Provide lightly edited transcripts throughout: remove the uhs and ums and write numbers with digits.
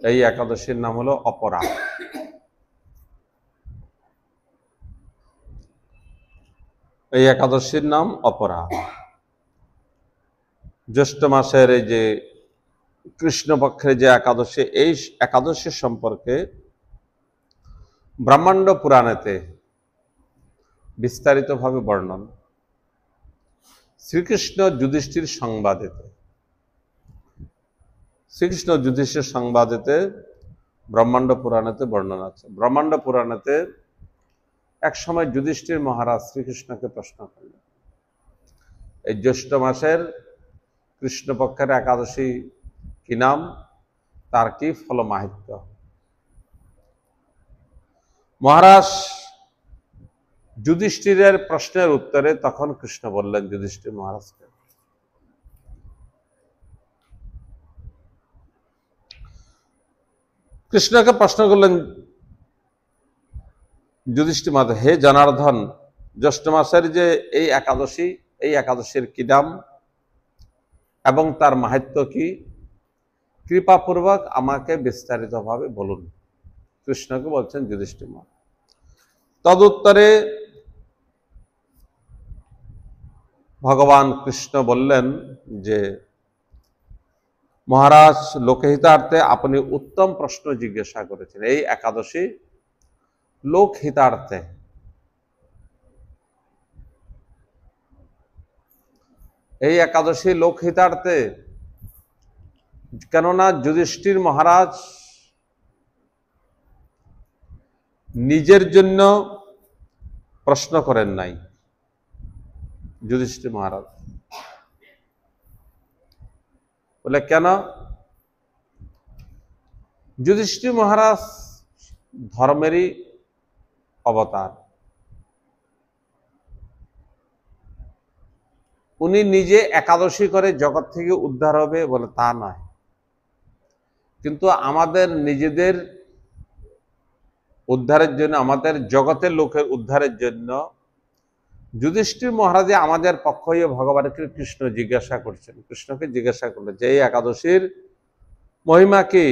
এই একাদশীর নাম হলো অপরা। এই একাদশীর নাম অপরা। জ্যৈষ্ঠ মাসের এই যে কৃষ্ণপক্ষের যে একাদশী, এই একাদশীর সম্পর্কে ব্রহ্মাণ্ড পুরাণেতে বিস্তারিতভাবে বর্ণন। শ্রীকৃষ্ণ যুধিষ্ঠির সংবাদেতে, শ্রীকৃষ্ণ যুধিষ্ঠির সংবাদেতে ব্রহ্মাণ্ড পুরাণেতে বর্ণনা আছে। ব্রহ্মাণ্ড পুরাণেতে এক সময় যুধিষ্ঠির মহারাজ শ্রীকৃষ্ণকে প্রশ্ন করলেন, এই জ্যৈষ্ঠ মাসের কৃষ্ণপক্ষের একাদশী কি নাম, তার কি ফল মাহাত্ম্য? মহারাজ যুধিষ্ঠিরের প্রশ্নের উত্তরে তখন কৃষ্ণ বললেন যুধিষ্ঠির মহারাজকে, কৃষ্ণকে প্রশ্ন করলেন যুধিষ্ঠির মহারাজ, হে জনার্দন, জ্যৈষ্ঠ মাসের যে এই একাদশী, এই একাদশীর কি নাম এবং তার মাহাত্ম্য কি, কৃপাপূর্বক আমাকে বিস্তারিতভাবে বলুন। কৃষ্ণকে বলছেন যুধিষ্ঠির মহারাজ। তদুত্তরে ভগবান কৃষ্ণ বললেন যে, মহারাজ, লোকহিতার্থে আপনি উত্তম প্রশ্ন জিজ্ঞাসা করেছেন। এই একাদশী লোকহিতার্থে, এই একাদশী লোকহিতার্থে, কেননা যুধিষ্ঠির মহারাজ নিজের জন্য প্রশ্ন করেন নাই। যুধিষ্ঠির মহারাজ বলে, কেন? যুধিষ্ঠির মহারাজ ধর্মেরই অবতার। উনি নিজে একাদশী করে জগৎ থেকে উদ্ধার হবে বলে তা নয়, কিন্তু আমাদের নিজেদের উদ্ধারের জন্য, আমাদের জগতের লোকের উদ্ধারের জন্য যুধিষ্ঠির মহারাজে আমাদের পক্ষ হয়ে ভগবানকে কৃষ্ণ জিজ্ঞাসা করছেন। কৃষ্ণকে জিজ্ঞাসা করলেন যে এই একাদশীর মহিমা কি?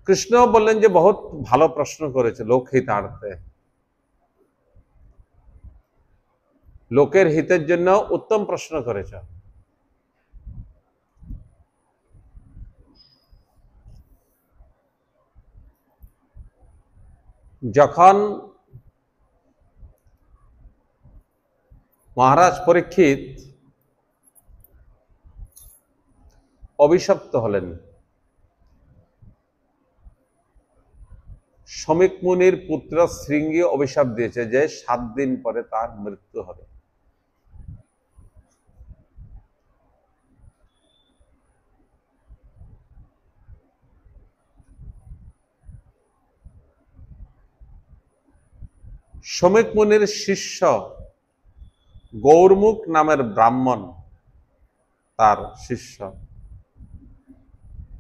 কৃষ্ণ বললেন যে বহুত ভালো প্রশ্ন করেছে, লোকহিতার্থে, লোকের হিতের জন্য উত্তম প্রশ্ন করেছে। যখন মহারাজ পরীক্ষিত অভিশপ্ত হলেন, শমিক মুনির পুত্র শৃঙ্গী অভিশাপ দিয়েছে যে 7 দিন পরে তার মৃত্যু হবে। শমিক মুনির শিষ্য গৌরমুখ নামের ব্রাহ্মণ, তার শিষ্য,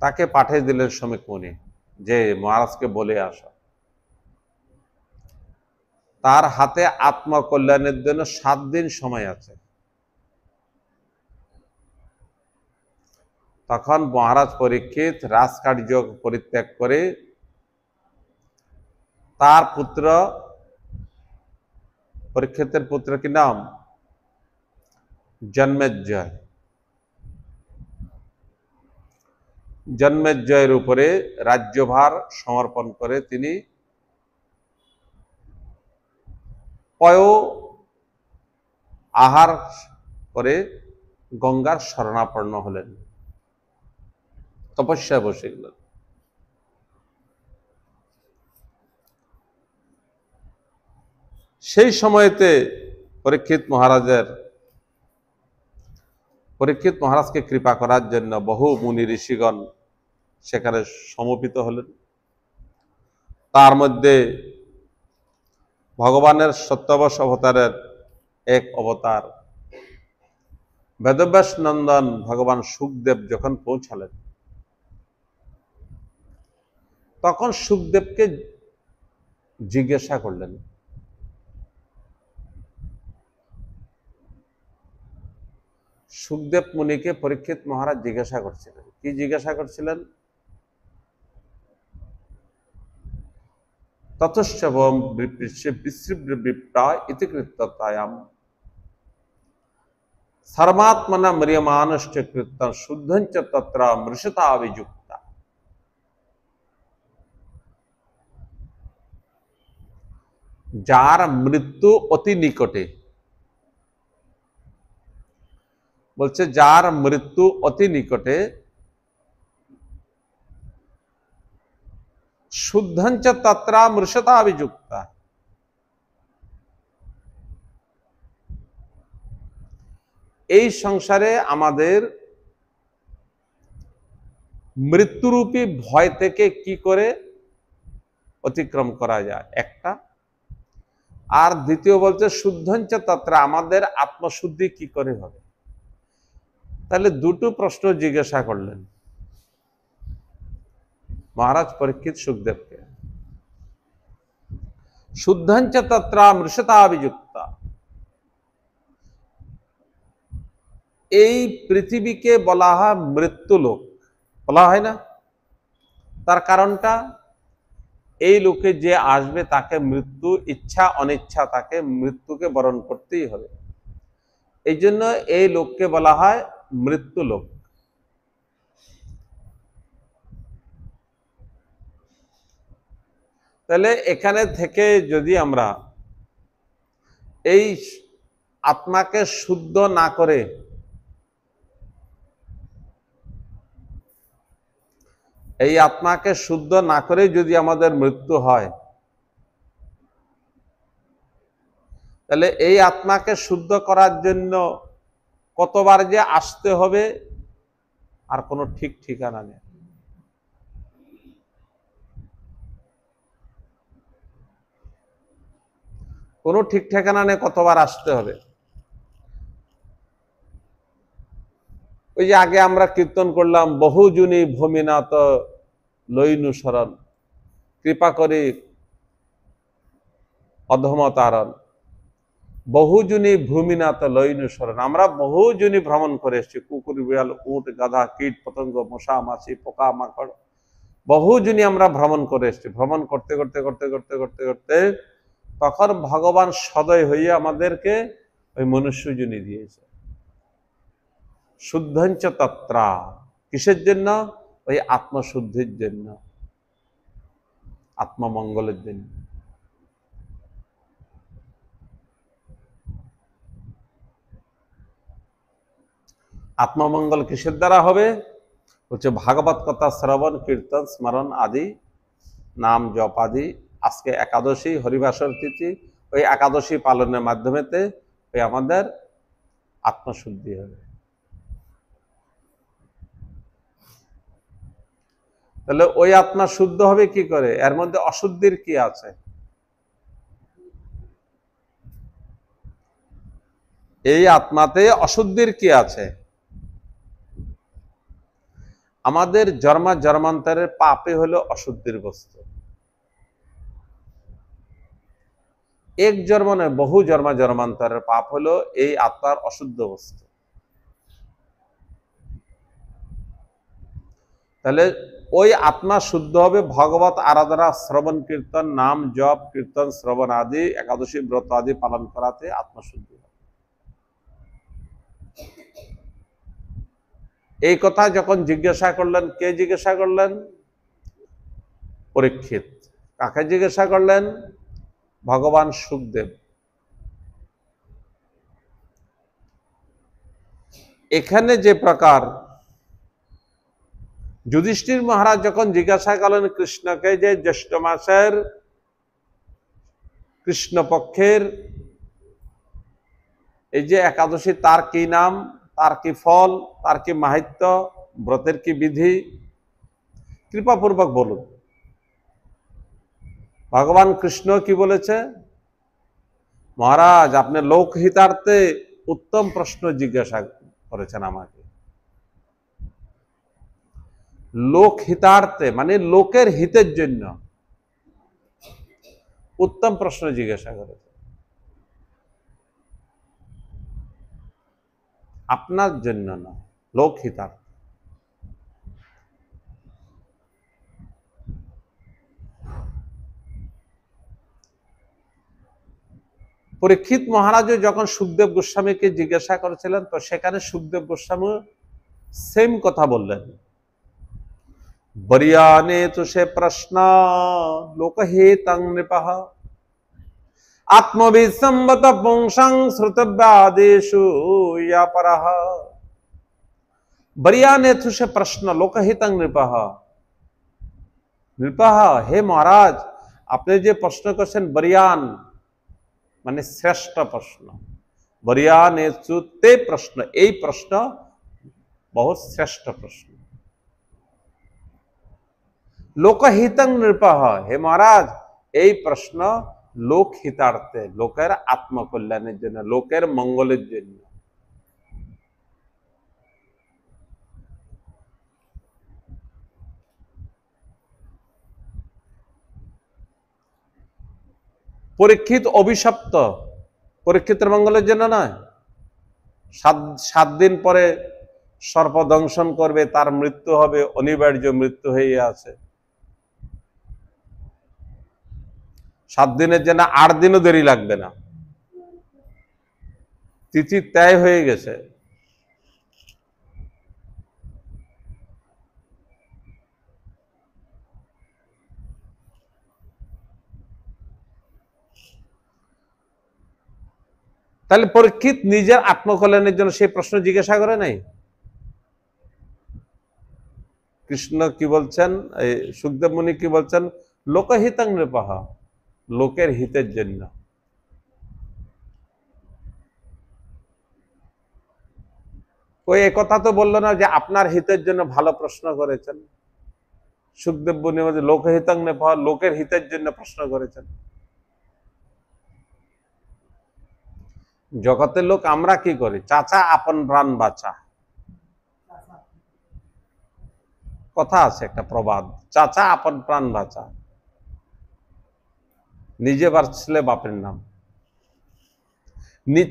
তাকে পাঠিয়ে দিলেন শমিক মুনি যে মহারাজকে বলে আসা, তার হাতে আত্মকল্যাণের জন্য 7 দিন সময় আছে। তখন মহারাজ পরীক্ষিত রাজকার্য পরিত্যাগ করে তার পুত্র, পরীক্ষিতের পুত্র কি নাম? জন্মেজয়। জন্মেজয়ের উপরে রাজ্যভার সমর্পণ করে তিনি পয় আহার করে গঙ্গার শরণাপন্ন হলেন, তপস্যায় বসে গেলেন। সেই সময়তে পরীক্ষিত মহারাজকে কৃপা করার জন্য বহু মুনি ঋষিগণ সেখানে সমবেত হলেন। তার মধ্যে ভগবানের সত্যবশ অবতারের এক অবতার বেদব্যাস নন্দন ভগবান সুখদেব যখন পৌঁছালেন, তখন সুখদেবকে জিজ্ঞাসা করলেন, সুখদেব মুনিকে পরীক্ষিত মহারাজ জিজ্ঞাসা করছিলেন। কি জিজ্ঞাসা করছিলেন? ততশ্চবম বিপ্রা ইতিকৃত্যতায়াম সর্বাত্মনা ম্রিয়মানশ্চ কৃত্যং শুদ্ধঞ্চ তত্র মৃষতা বিযুক্তা। যার মৃত্যু অতি নিকটে, বলছে যার মৃত্যু অতি নিকটে, শুদ্ধঞ্চ তত্র মৃষতা বিযুক্তা, এই সংসারে আমাদের মৃত্যুরূপী ভয় থেকে কি করে অতিক্রম করা যায় একটা, আর দ্বিতীয় বলছে শুদ্ধঞ্চ তত্র, আমাদের আত্মশুদ্ধি কি করে হবে। তাহলে দুটো প্রশ্ন জিজ্ঞাসা করলেন মহারাজ পরীক্ষিত সুখদেবকে। শুদ্ধঞ্চ তত্র মৃষতা বিযুক্তা, এই পৃথিবীকে বলা হয় মৃত্যুলোক, বলা হয় না? তার কারণটা, এই লোকে যে আসবে তাকে মৃত্যু, ইচ্ছা অনিচ্ছা তাকে মৃত্যুকে বরণ করতেই হবে। এই জন্য এই লোককে বলা হয় মৃত্যু লোক। তাহলে এখানে থেকে যদি আমরা এই আত্মাকে শুদ্ধ না করে যদি আমাদের মৃত্যু হয়, তাহলে এই আত্মাকে শুদ্ধ করার জন্য কতবার যে আসতে হবে আর কোনো ঠিক ঠিকানা নেই। কোনো ঠিক ঠিকানা নেই কতবার আসতে হবে। ওই যে আগে আমরা কীর্তন করলাম, বহুজনী ভূমিনাথ লইনু শরণ, কৃপা করে অধম তারণ, বহুজনী ভূমিনাথ লইনু শরণ। আমরা বহুজনী ভ্রমণ করে এসেছি, কুকুর বিড়াল উট গাধা কীট পতঙ্গ মশা মাছি পোকা মাকড়, বহুজনী আমরা ভ্রমণ করে এসেছি। ভ্রমণ করতে করতে করতে করতে করতে করতে তখন ভগবান সদয় হয়ে আমাদেরকে ওই মনুষ্যজনী দিয়েছে। শুদ্ধঞ্চ তত্রা, কিসের জন্য? ওই আত্মশুদ্ধির জন্য, আত্মমঙ্গলের জন্য। আত্মমঙ্গল কিসের দ্বারা হবে? হচ্ছে ভাগবত কথা শ্রবণ কীর্তন স্মরণ আদি, নাম জপ আদি। আজকে একাদশী হরিবাসর তিথি, ওই একাদশী পালনের মাধ্যমেতে ওই আমাদের আত্মশুদ্ধি হবে। তাহলে ওই আত্মা শুদ্ধ হবে কি করে? এর মধ্যে অশুদ্ধির কি আছে? এই আত্মাতে অশুদ্ধির কি আছে? আমাদের জন্মান্তরের পাপে হলো অশুদ্ধির বস্তু। এক জন্ম নয়, বহু জন্মান্তরের পাপ হলো এই আত্মার অশুদ্ধ বস্তু। তাহলে ওই আত্মা শুদ্ধ হবে ভগবত আরাধনা শ্রবণ কীর্তন, নাম জপ কীর্তন শ্রবণ আদি, একাদশী ব্রত আদি পালন করাতে আত্মশুদ্ধি হবে। এই কথা যখন জিজ্ঞাসা করলেন, কে জিজ্ঞাসা করলেন? পরীক্ষিত। কাকে জিজ্ঞাসা করলেন? ভগবান সুখদেব। এখানে যে প্রকার যুধিষ্ঠির মহারাজ যখন জিজ্ঞাসা করলেন কৃষ্ণকে যে জ্যৈষ্ঠ মাসের কৃষ্ণপক্ষের এই যে একাদশী, তার কি নাম, তার কি ফল, তার কি মাহাত্ম্য, ব্রতের কি বিধি, কৃপাপূর্বক বলুন। ভগবান কৃষ্ণ কি বলেছে? মহারাজ, আপনি লোকহিতার্থে উত্তম প্রশ্ন জিজ্ঞাসা করেছেন আমাকে। লোকহিতার্থে মানে লোকের হিতের জন্য উত্তম প্রশ্ন জিজ্ঞাসা করেছে। আপনার জন্য না, লোকহিতার্থে। পরীক্ষিত মহারাজও যখন সুখদেব গোস্বামীকে জিজ্ঞাসা করেছিলেন, তো সেখানে সুখদেব গোস্বামী সেম কথা বললেন, বরিয়ানে তুষে প্রশ্ন লোকহিতং নৃপঃ আত্মবিসম্বত পুংসং শ্রুতব্যাদেষু ইয়াপরঃ। বরিয়ানে তুষে প্রশ্ন লোকহিতং নৃপঃ। নৃপঃ, হে মহারাজ, আপনি যে প্রশ্ন করছেন বরিয়ান মানে শ্রেষ্ঠ প্রশ্ন, বরিয়ানে তে প্রশ্ন, এই প্রশ্ন বহু শ্রেষ্ঠ প্রশ্ন। লোকহিতং নৃপঃ, হে মহারাজ, এই প্রশ্ন লোকহিতার্থে, লোকের আত্মকল্যাণের জন্য, লোকের মঙ্গলের জন্য। পরীক্ষিত অভিশপ্ত, পরীক্ষিতের মঙ্গলের জন্য নয়। 7 দিন পরে সর্প দংশন করবে, তার মৃত্যু হবে, অনিবার্য মৃত্যু হয়ে আছে। 7 দিনের জন্য 8 দিনও দেরি লাগবে না, তিথি তয় হয়ে গেছে। তাহলে পরীক্ষিত নিজের আত্মকল্যাণের জন্য সেই প্রশ্ন জিজ্ঞাসা করে নাই। কৃষ্ণ কি বলছেন, সুখদেব মুনি কি বলছেন, লোকহিতং নৃপঃ, লোকের হিতের জন্য। ওই একথা তো বললো না যে আপনার হিতের জন্য ভালো প্রশ্ন করেছেন। সুখদেব মুনি বলছে লোকহিতং নৃপঃ, লোকের হিতের জন্য প্রশ্ন করেছেন। জগতের লোক আমরা কি করি, চাচা আপন প্রাণ বাঁচা, কথা আছে একটা প্রবাদ, চাচা আপন প্রাণ বাঁচা, নিজে বাঁচলে বাপের নাম।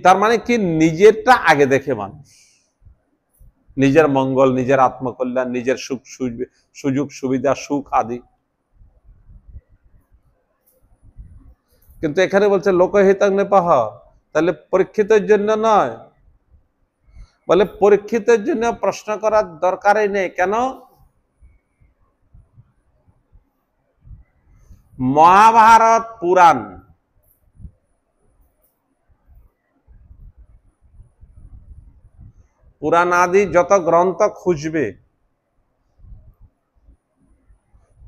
তার মানে কি, নিজেরটা আগে দেখে মানুষ, নিজের মঙ্গল, নিজের আত্মকল্যাণ, নিজের সুখ সুযোগ সুবিধা, সুখ আদি। কিন্তু এখানে বলছে লোকহিতং নৃপঃ, তাহলে পরীক্ষিতের জন্য নয়। বলে পরীক্ষিতের জন্য প্রশ্ন করার দরকারই নেই। কেন? মহাভারত পুরাণ, পুরাণ আদি যত গ্রন্থ খুঁজবে,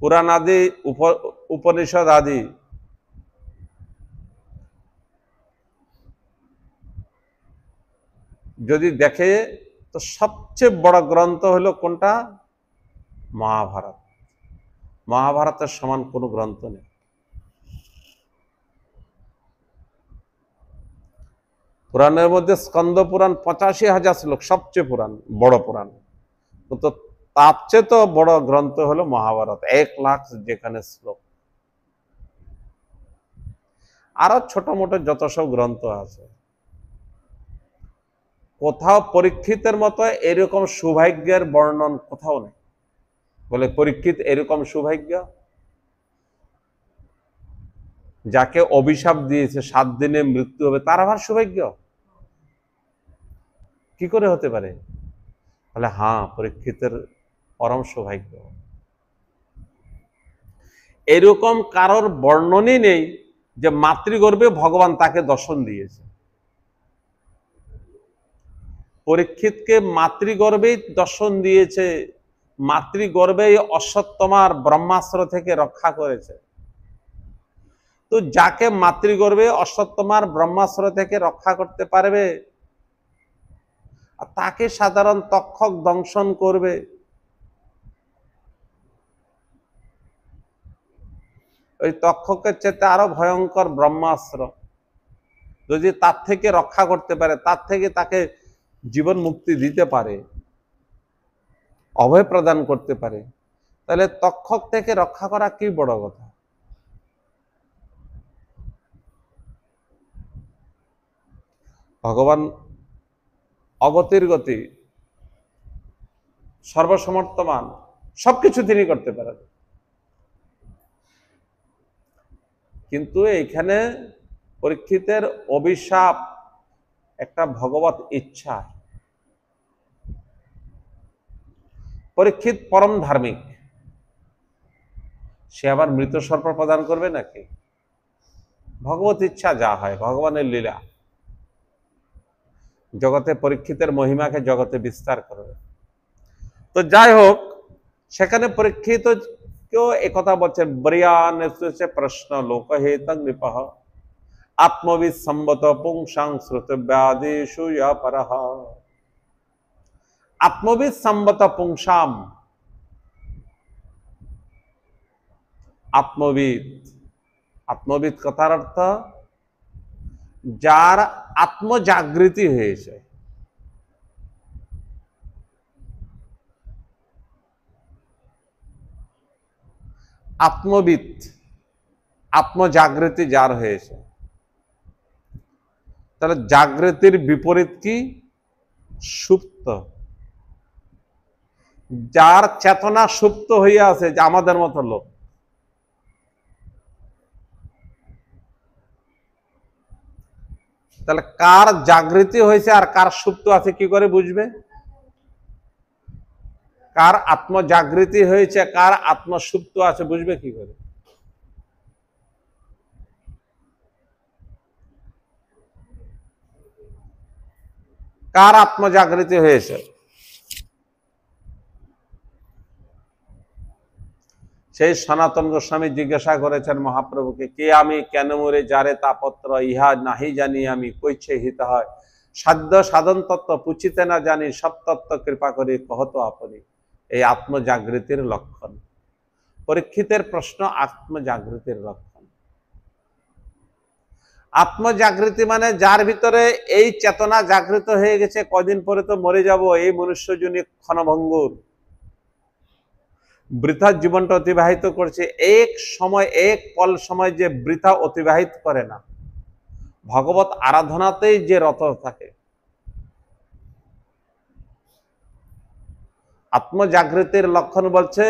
পুরাণ আদি উপনিষদ আদি, যদি দেখে তো সবচেয়ে বড় গ্রন্থ হলো কোনটা? মহাভারত। মহাভারতের সমান কোনো গ্রন্থ নেই। পুরাণের মধ্যে স্কন্দ পুরাণ 85,000 শ্লোক, সবচেয়ে পুরাণ, বড় পুরাণ। তো তার চেয়ে তো বড় গ্রন্থ হলো মহাভারত, 1 লাখ যেখানে শ্লোক। আরো ছোট মোটো যত সব গ্রন্থ আছে, কোথাও পরীক্ষিতের মতো এরকম সৌভাগ্যের বর্ণন কোথাও নেই। বলে পরীক্ষিত এরকম সৌভাগ্য, যাকে অভিশাপ দিয়েছে 7 দিনে মৃত্যু হবে, তার আবার সৌভাগ্য কি করে হতে পারে? বলে হ্যাঁ, পরীক্ষিতের পরম সৌভাগ্য। এরকম কারোর বর্ণনই নেই যে মাতৃগর্ভে ভগবান তাকে দর্শন দিয়েছে। পরীক্ষিতকে মাতৃগর্ভেই দর্শন দিয়েছে, মাতৃগর্ভেই অশ্বত্থমার ব্রহ্মাস্ত্র থেকে রক্ষা করেছে। তো যাকে মাতৃগর্ভে অশ্বত্থমার ব্রহ্মাস্ত্র থেকে রক্ষা করতে পারবে, তাকে সাধারণ তক্ষক দংশন করবে, ওই তক্ষকের চেয়ে আরো ভয়ঙ্কর ব্রহ্মাস্ত্র, যদি তার থেকে রক্ষা করতে পারে, তার থেকে তাকে জীবন মুক্তি দিতে পারে, অভয় প্রদান করতে পারে, তাহলে তক্ষক থেকে রক্ষা করা কি বড় কথা? ভগবান অগতির গতি, সর্বসমর্থমান, সবকিছু তিনি করতে পারেন। কিন্তু এইখানে পরীক্ষিতের অভিশাপ একটা ভগবত ইচ্ছা। পরীক্ষিত পরম ধার্মিক, সে আবার মৃত সর্প প্রদান করবে নাকি? ভগবত ইচ্ছা যা হয়, ভগবানের লীলা। জগতে পরীক্ষিতের মহিমাকে জগতে বিস্তার করবে। তো যাই হোক, সেখানে পরীক্ষিত কেউ একথা বলছেন, ব্রিয়ান প্রশ্ন লোকহেতং নৃপঃ আত্মবিদ সম্বত পুংসাং শ্রুতব্যাদিষু পরঃ। আত্মবিদ সম্বত পুংসাম, আত্মবিদ, আত্মবিদ কথার অর্থ যার আত্মজাগৃতি হয়েছে। আত্মবিদ, আত্মজাগৃতি যার হয়েছে। তাহলে জাগৃতির বিপরীত কি? সুপ্ত। যার চেতনা সুপ্ত হইয়া আছে, যে আমাদের মতো লোক। তাহলে কার জাগৃতি হয়েছে আর কার সুপ্ত আছে কি করে বুঝবে? কার আত্মজাগৃতি হয়েছে, কার আত্মসুপ্ত আছে বুঝবে কি করে? কার আত্মজাগৃতি হয়েছে? সেই সনাতন গোস্বামী জিজ্ঞাসা করেছেন মহাপ্রভুকে, কে আমি, কেন মরে যারে তাপত্র, ইহা নাহি জানি আমি, কইছে হিত হয় সাধ্য সাধন তত্ত্ব, পুছিতে না জানি সব তত্ত্ব, কৃপা করে কহত আপনি। এই আত্মজাগৃতির লক্ষণ। পরীক্ষিতের প্রশ্ন আত্মজাগৃতির লক্ষণ। আত্মজাগৃতি মানে যার ভিতরে এই চেতনা জাগৃত হয়ে গেছে, কদিন পরে তো মরে যাব, এই মনুষ্যজনী ক্ষণভঙ্গুর, বৃথা জীবনটা অতিবাহিত করছে। এক সময়, এক পল সময় যে বৃথা অতিবাহিত করে না, ভগবত আরাধনাতেই যে রত থাকে। আত্মজাগৃতির লক্ষণ বলছে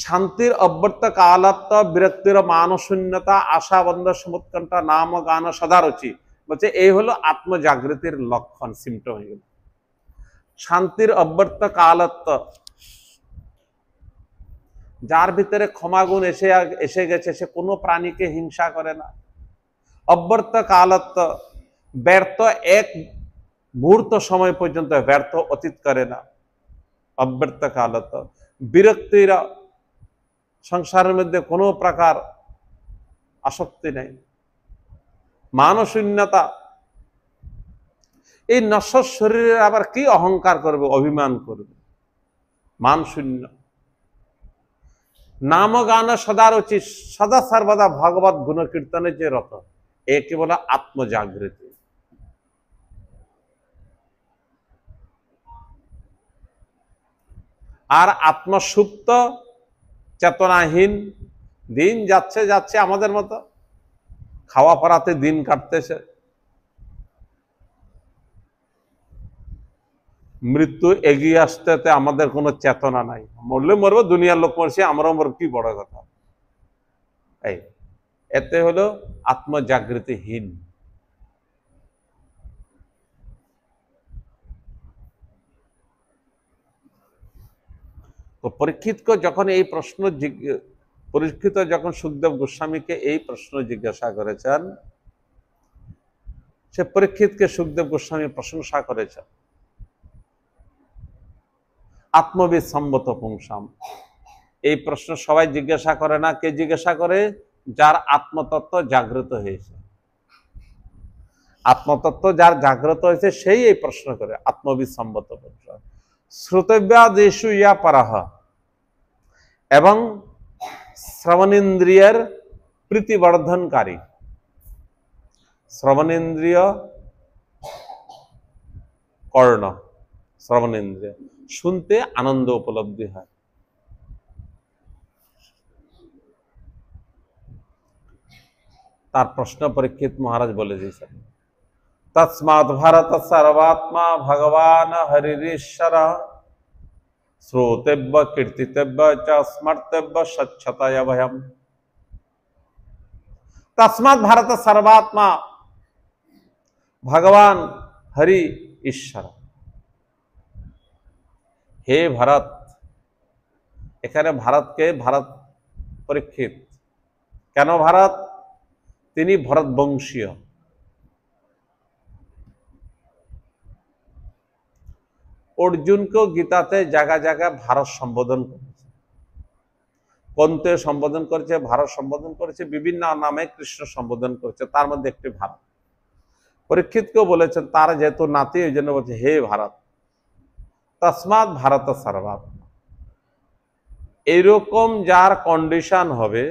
শান্তির অব্যর্ত কালাত্ম, বিরক্তির মানশূন্যতা, আশাবন্ধ সমুৎকণ্ঠা, নাম গান সদারুচি। বলছে এই হলো আত্মজাগৃতির লক্ষণ, সিমটম হয়ে গেল। শান্তির অব্যর্ত কালত্ব, যার ভিতরে ক্ষমাগুণ এসে গেছে, সে কোনো প্রাণীকে হিংসা করে না। অব্যর্ত কালত্ব, ব্যর্থ এক মুহূর্ত সময় পর্যন্ত ব্যর্থ অতীত করে না। অব্যর্ত কালত্ব। বিরক্তিরা, সংসারের মধ্যে কোনো প্রকার আসক্তি নেই। মানশূন্যতা, এই নশ্বর শরীরে আবার কি অহংকার করবে, অভিমান করবে, মানশূন্য। নাম গান সদারুচি, সদা সর্বদা ভগবত গুণ কীর্তনের যে রত, একে বলে আত্মজাগৃতি। আর আত্মসুপ্ত, চেতনাহীন, দিন যাচ্ছে যাচ্ছে আমাদের মতো, খাওয়া পড়াতে দিন কাটতেছে। মৃত্যু এগিয়ে আসতে আমাদের কোনো চেতনা নাই। মরলে মরবো, দুনিয়ার লোক মরছে, আমরাও মরব, কি বড় কথা। এই এতে হলো আত্মজাগৃতিহীন। তো পরীক্ষিতকে যখন এই প্রশ্ন, পরীক্ষিত যখন সুখদেব গোস্বামীকে এই প্রশ্ন জিজ্ঞাসা করেছেন, সে পরীক্ষিতকে সুখদেব গোস্বামী প্রশংসা করেছেন। আত্মবিদ সম্মত পুংসাম, এই প্রশ্ন সবাই জিজ্ঞাসা করে না। কে জিজ্ঞাসা করে? যার আত্মতত্ত্ব জাগ্রত হয়েছে। আত্মতত্ত্ব যার জাগ্রত হয়েছে সেই এই প্রশ্ন করে। আত্মবিদ সম্মত পুংসাম শ্রোতব্যাদিষু ইয়া পরঃ, এবং শ্রবণেন্দ্রিয়ের প্রীতিবর্ধনকারী। শ্রবণেন্দ্রিয়, কর্ণ, শ্রবণেন্দ্রিয়, শুনতে আনন্দ উপলব্ধি হয়। তার প্রশ্ন পরীক্ষিত মহারাজ বলে দিয়েছেন, तस्मात् भारत सर्वात्मा भगवान हरिरीश्वर श्रोतेव्य कीर्तितेव्य च स्मर्तेव्य स्वच्छतया भयम्। तस्मात् भारत सर्वात्मा भगवान हरि ईश्वर। हे भारत, এখানে ভারতকে ভারত পরীক্ষিত। কেন ভারত? তিনি ভরত বংশীয়। অর্জুনকেও গীতাতে জায়গা জায়গা ভারত সম্বোধন করেছে, কোনতে সম্বোধন করেছে, ভারত সম্বোধন করেছে, বিভিন্ন নামে কৃষ্ণ সম্বোধন করেছে, তার মধ্যে একটি ভারত। পরীক্ষিতকেও বলেছেন, তার যেহেতু নাতি ওই জন্য বলছে হে ভারত। তসমাৎ ভারত সর্বাত্মা। এইরকম যার কন্ডিশন হবে,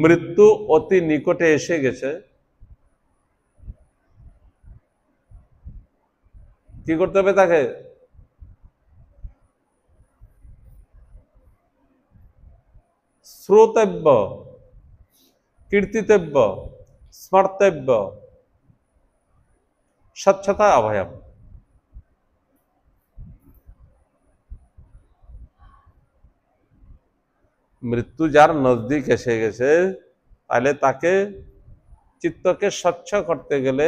মৃত্যু অতি নিকটে এসে গেছে, কি করতে হবে তাকে? শ্রোতব্য কীর্তিতব্য স্মর্তব্য স্বচ্ছতা অভয়ম। মৃত্যু যার নজদিক এসে গেছে, তাহলে তাকে চিত্তকে স্বচ্ছ করতে গেলে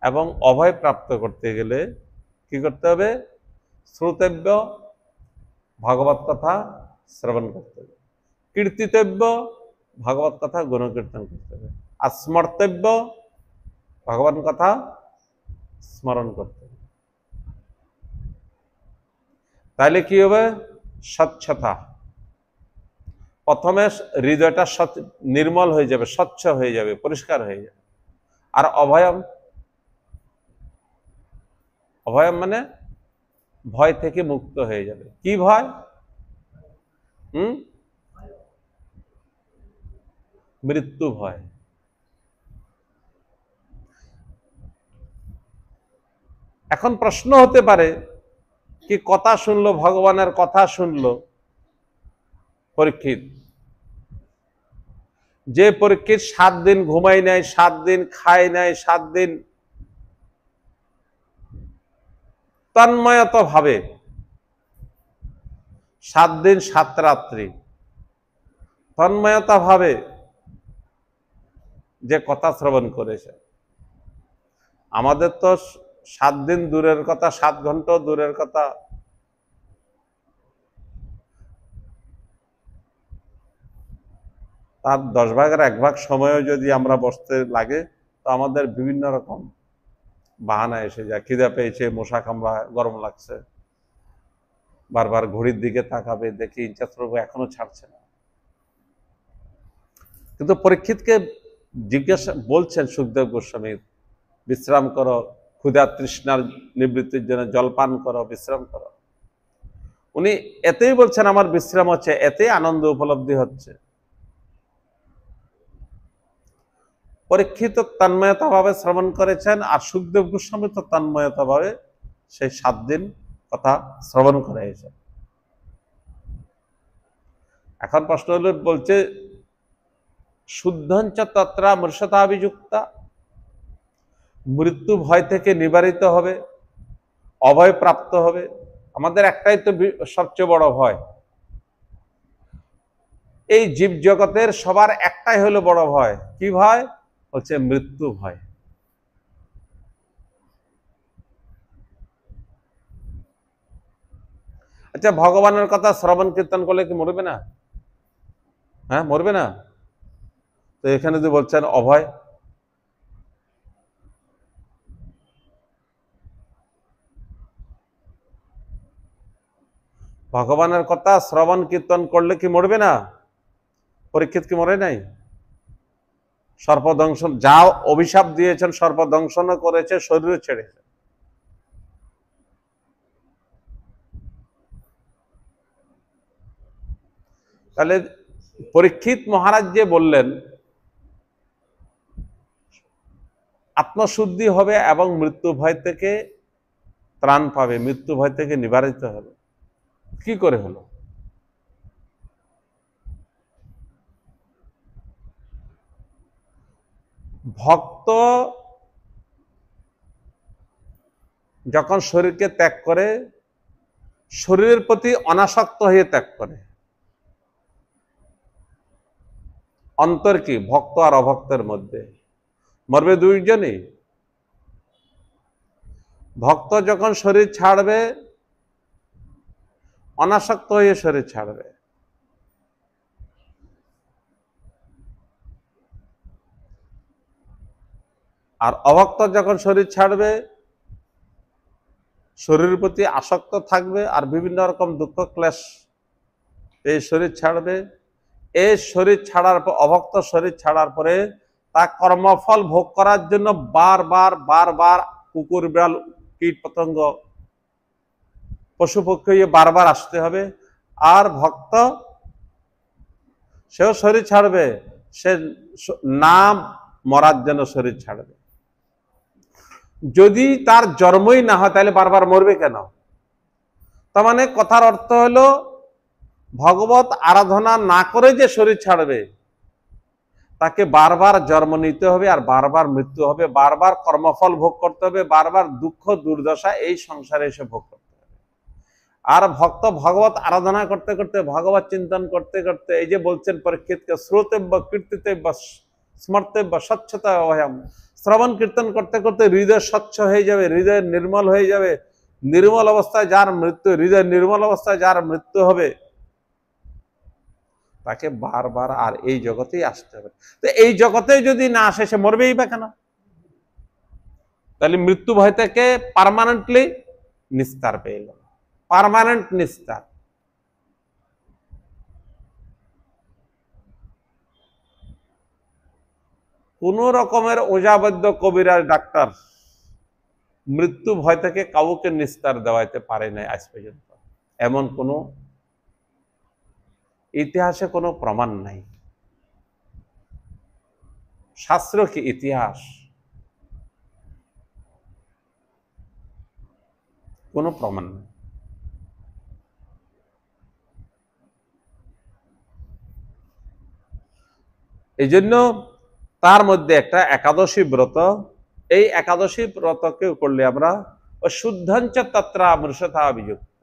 এবং অভয় প্রাপ্ত করতে গেলে কি করতে হবে? শ্রোতব্য ভগবত কথা শ্রবণ করতে হবে, কীর্তিতব্য ভগবত কথা গুণকীর্তন করতে হবে, আর স্মর্তব্য ভগবান কথা স্মরণ করতে হবে। তাহলে কি হবে? স্বচ্ছতা। প্রথমে হৃদয়টা নির্মল হয়ে যাবে, স্বচ্ছ হয়ে যাবে, পরিষ্কার হয়ে যাবে। আর অভয়ম, অভয়ম মানে ভয় থেকে মুক্ত হয়ে যাবে। কি ভয়? মৃত্যু ভয়। এখন প্রশ্ন হতে পারে কি, কথা শুনলো, ভগবানের কথা শুনলো পরীক্ষিত, যে পরীক্ষিত 7 দিন ঘুমাই নাই, 7 দিন খায় নাই, 7 দিন তন্ময়ত ভাবে, 7 দিন 7 রাত্রি তন্ময়তা ভাবে যে কথা শ্রবণ করেছে। আমাদের তো 7 দিন দূরের কথা, 7 ঘন্টা দূরের কথা, তার 10 ভাগের 1 ভাগ সময়ও যদি আমরা বসতে লাগে, তো আমাদের বিভিন্ন রকম বাহানা এসে যায়। খিদে পেয়েছে, মশা কামড়া, গরম লাগছে, বারবার ঘড়ির দিকে তাকাবে, দেখি ইচ্ছা প্রভু এখনো ছাড়ছে না। কিন্তু পরীক্ষিতকে জিজ্ঞাসা বলছেন সুখদেব গোস্বামী, বিশ্রাম করো, ক্ষুধা তৃষ্ণার নিবৃত্তির জন্য জলপান করো, বিশ্রাম করো। উনি এতেই বলছেন আমার বিশ্রাম হচ্ছে, এতেই আনন্দ উপলব্ধি হচ্ছে। পরীক্ষিত তন্ময়তা ভাবে শ্রবণ করেছেন, আর সুখদেব গোস্বামী তো তন্ময়তা ভাবে সেই 7 দিন কথা শ্রবণ করেছেন। এখন প্রশ্ন হলো, বলছে শুদ্ধঞ্চ তত্রা মৃষতাভিযুক্তা, মৃত্যু ভয় থেকে নিবারিত হবে, অভয় প্রাপ্ত হবে। আমাদের একটাই তো সবচেয়ে বড় ভয়, এই জীব জগতের সবার একটাই হলো বড় ভয়। কি ভয়? হচ্ছে মৃত্যু ভয়। আচ্ছা, ভগবানের কথা শ্রবণ কীর্তন করলে কি মরবে না? হ্যাঁ, মরবে না? তো এখানে যে বলছেন অভয়, ভগবানের কথা শ্রবণ কীর্তন করলে কি মরবে না? পরীক্ষিত কি মরে নাই? সর্পদংশন, যা অভিশাপ দিয়েছেন, সর্পদংশনও করেছে, শরীরে ছেড়েছে। তাহলে পরীক্ষিত মহারাজ যে বললেন আত্মশুদ্ধি হবে এবং মৃত্যু ভয় থেকে ত্রাণ পাবে, মৃত্যু ভয় থেকে নিবারিত হবে, কি করে হলো? ভক্ত যখন শরীরকে ত্যাগ করে, শরীরের প্রতি অনাসক্ত হয়ে ত্যাগ করে। অন্তর কি? ভক্ত আর অভক্তের মধ্যে মরবে দুইজনই। ভক্ত যখন শরীর ছাড়বে, অনাসক্ত হয়ে শরীর ছাড়বে। আর অভক্ত যখন শরীর ছাড়বে, শরীরের প্রতি আসক্ত থাকবে আর বিভিন্ন রকম দুঃখ ক্লেশ এই শরীর ছাড়বে। এই শরীর ছাড়ার পর, অভক্ত শরীর ছাড়ার পরে তা কর্মফল ভোগ করার জন্য বারবার বারবার কুকুর বিড়াল কীট পতঙ্গ পশু পক্ষী বারবার আসতে হবে। আর ভক্ত সেও শরীর ছাড়বে, সে নাম মরার জন্য শরীর ছাড়বে। যদি তার জন্মই না হয় তাহলে বারবার মরবে কেন? তার মানে কথার অর্থ হলো ভগবত আরাধনা না করে যে শরীর ছাড়বে, তাকে বারবার জন্ম নিতে হবে আর বারবার মৃত্যু হবে, বারবার কর্মফল ভোগ করতে হবে, বারবার দুঃখ দুর্দশা এই সংসারে এসে ভোগ করতে হবে। আর ভক্ত ভগবত আরাধনা করতে করতে, ভগবত চিন্তন করতে করতে, এই যে বলছেন পরীক্ষিতকে, শ্রোতব্য কীর্তিতব্য স্মর্তব্য স্বচ্ছতা অভয়ম, শ্রবণ কীর্তন করতে করতে হৃদয় স্বচ্ছ হয়ে যাবে, হৃদয় নির্মল হয়ে যাবে। নির্মল অবস্থায় যার মৃত্যু, হৃদয় নির্মল অবস্থায় যার মৃত্যু হবে, তাকে বারবার আর এই জগতেই আসতে হবে। তো এই জগতে যদি না আসে, সে মরবেই বা কেন? তাহলে মৃত্যু ভয় থেকে পার্মানেন্টলি নিস্তার পেয়ে গেল, পার্মানেন্ট নিস্তার। কোন রকমের ওঝাবৈদ্য কবিরাজ ডাক্তার মৃত্যু ভয় থেকে কাউকে নিস্তার দেওয়াইতে পারে নাই আজ পর্যন্ত। এমন কোন ইতিহাসে কোনো প্রমাণ নাই। শাস্ত্র কি ইতিহাস? কোনো প্রমাণ নেই। এই জন্য তার মধ্যে একটা একাদশী ব্রত, এই একাদশী ব্রতকে করলে আমরা শুদ্ধাঞ্চ তত্রা মৃষতা অভিযুক্ত।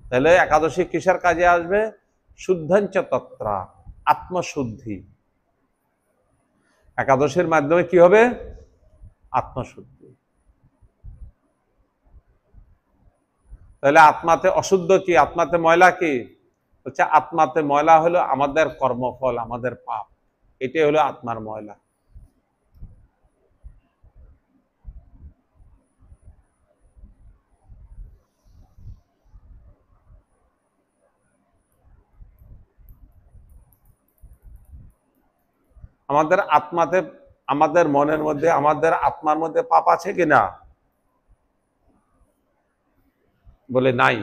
তাহলে একাদশী কিসের কাজে আসবে? শুদ্ধাঞ্চ তত্রা, আত্মশুদ্ধি। একাদশীর মাধ্যমে কি হবে? আত্মশুদ্ধি। তাহলে আত্মাতে অশুদ্ধ কি? আত্মাতে ময়লা কি? হচ্ছে আত্মাতে ময়লা হলো আমাদের কর্মফল, আমাদের পাপ। এটাই হলো আত্মার ময়লা। আমাদের আত্মাতে, আমাদের মনের মধ্যে, আমাদের আত্মার মধ্যে পাপ আছে কিনা? বলে নাই।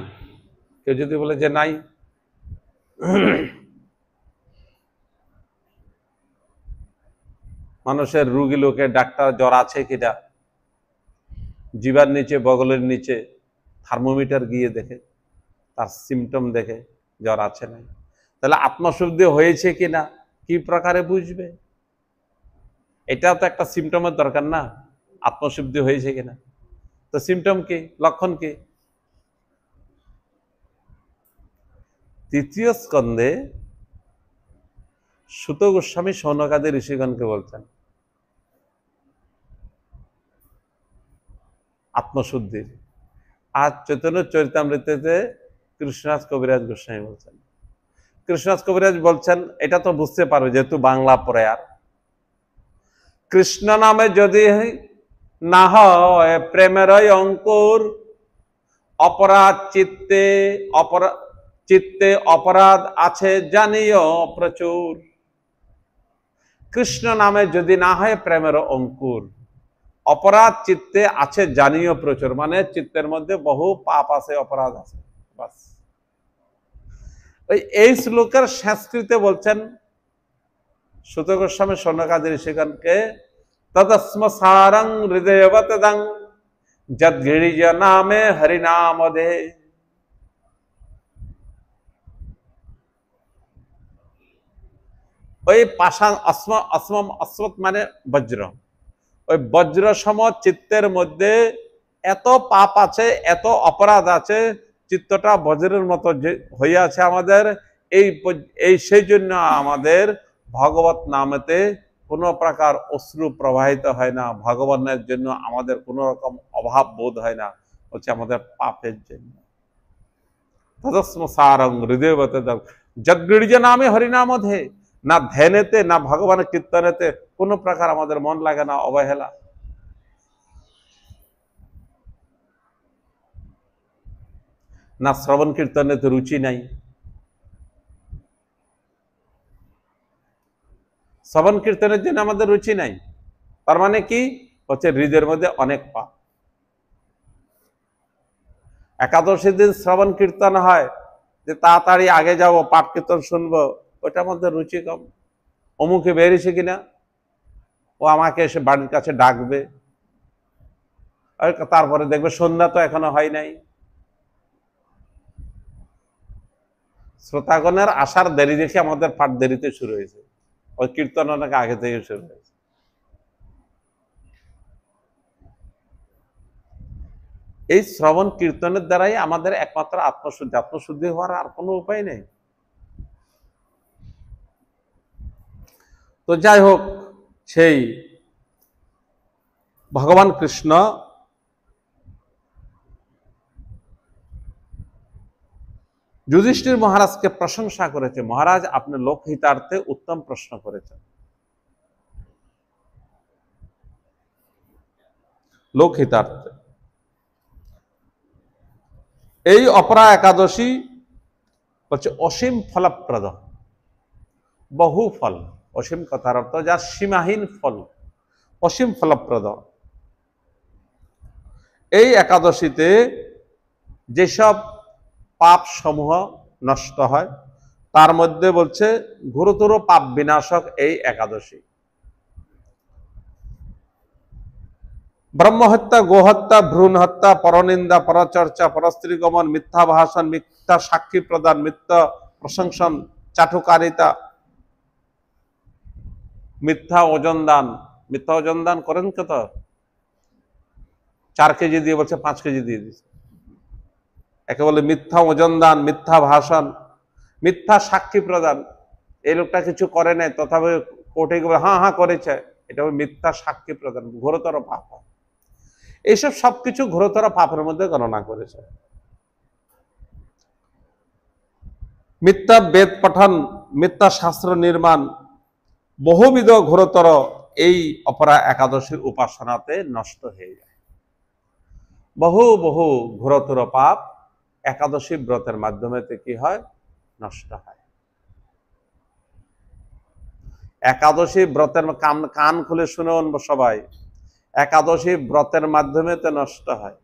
কেউ যদি বলে যে নাই, মানুষের রোগী লোকে ডাক্তার জ্বর আছে কিনা জিবার নিচে, বগলের নিচে থার্মোমিটার গিয়ে দেখে, তার সিমটম দেখে জ্বর আছে নাই। তাহলে আত্মশুদ্ধি হয়েছে কিনা কি প্রকারে বুঝবে? এটাও তো একটা সিমটমের দরকার না, আত্মশুদ্ধি হয়েছে কিনা। তো সিমটম কি, লক্ষণ কি? তৃতীয় স্কন্ধে সুত গোস্বামী শৌনকাদি ঋষিগণকে বলছেন আত্মশুদ্ধির। আর চৈতন্য চরিতামৃতেতে কৃষ্ণদাস কবিরাজ গোস্বামী বলছেন। কৃষ্ণদাস কবিরাজ বলছেন, এটা তো বুঝতে পারবে যেহেতু বাংলা প্রয়ার, কৃষ্ণ নামে যদি না হয় প্রেমের অঙ্কুর, অপরাধ চিত্তে, চিত্তে অপরাধ আছে জানিও প্রচুর। কৃষ্ণ নামে যদি না হয় প্রেমের অঙ্কুর, অপরাধ চিত্তে আছে জানিও প্রচুর, মানে চিত্তের মধ্যে বহু পাপ আছে, অপরাধ আছে। বাস এই শ্লোকের সংস্কৃতে বলছেন সুত গোস্বামী শৌনকাদি ঋষিগণকে, তদস্ম সারং হৃদয়বতদং যদ্গিরিজ নামে হরিনামদে। ওই পাষাণ অস্মৎ মানে বজ্র, ওই বজ্র সম চিত্তের মধ্যে এত পাপ আছে, এত অপরাধ আছে, চিত্তটা বজ্রের মতো হইয়া আছে আমাদের। এই সেই জন্য আমাদের ভগবত নামেতে কোন প্রকার অশ্রু প্রবাহিত হয় না, ভগবানের জন্য আমাদের কোন রকম অভাব বোধ হয় না, হচ্ছে আমাদের পাপের জন্য। তদস্মসারং হৃদয়বতে যজ্ঞ নামে হরিনামধে, না ধ্যানেতে না ভগবানের কীর্তনেতে কোন প্রকার আমাদের মন লাগে না, অবহেলা। না শ্রবণ কীর্তনেতে রুচি নাই, শ্রবণ কীর্তনের জন্য আমাদের রুচি নাই। তার মানে কি হচ্ছে হৃদয়ের মধ্যে অনেক পাপ। একাদশী দিন শ্রবণ কীর্তন হয়, যে তাড়াতাড়ি আগে যাব, পাঠ কীর্তন শুনবো, ওটার মধ্যে রুচি কম। অমুকে বেরিয়েছে কিনা, ও আমাকে এসে বাড়ির কাছে ডাকবে, তারপরে দেখবে সন্ধ্যা তো এখনো হয় নাই। শ্রোতাগণের আসার দেরি দেখে আমাদের পাঠ দেরিতে শুরু হয়েছে, ওই কীর্তন অনেক আগে থেকে শুরু হয়েছে। এই শ্রবণ কীর্তনের দ্বারাই আমাদের একমাত্র আত্মশুদ্ধি, আত্মশুদ্ধি হওয়ার আর কোনো উপায় নেই। তো যাই হোক, সেই ভগবান কৃষ্ণ যুধিষ্ঠির মহারাজকে প্রশংসা করেছে, মহারাজ আপনি লোকহিতার্থে উত্তম প্রশ্ন করেছেন। লোকহিতার্থে এই অপরা একাদশী হচ্ছে অসীম ফলপ্রদ, বহু ফল। অসীম কথার অর্থ যার সীমাহীন ফল, অসীম ফলপ্রদ। এই একাদশীতে যেসব পাপ সমূহ নষ্ট হয়, তার মধ্যে বলছে গুরুতর পাপ বিনাশক এই একাদশী। ব্রহ্মহত্যা, গোহত্যা, ভ্রূণ হত্যা, পরনিন্দা, পরচর্চা, পরস্ত্রী গমন, মিথ্যা ভাষণ, মিথ্যা সাক্ষী প্রদান, মিথ্যা প্রশংসন, চাটুকারিতা, মিথ্যা ওজন দান। মিথ্যা ওজন দান করেন কত? 4 কেজি দিয়ে বলছে 5 কেজি দিয়ে দিচ্ছে। একে বলে মিথ্যা ওজন দান, মিথ্যা ভাষণ, মিথ্যা সাক্ষী প্রদান। এই লোকটা কিছু করে নাই, তথাপি কোর্টে গিয়ে হ্যাঁ হ্যাঁ করেছে, এটা মিথ্যা সাক্ষী প্রদান, ঘোরতর পাপ। এইসব সবকিছু ঘোরতর পাপের মধ্যে গণনা করেছে। মিথ্যা বেদ পঠন, মিথ্যা শাস্ত্র নির্মাণ, বহুবিধ ঘোরতর এই অপরা একাদশীর উপাসনাতে নষ্ট হয়ে যায়। বহু বহু ঘোরতর পাপ একাদশী ব্রতের মাধ্যমে কি হয়? নষ্ট হয়। একাদশী ব্রতের কান খুলে শুনুন সবাই, একাদশী ব্রতের মাধ্যমে তো নষ্ট হয়।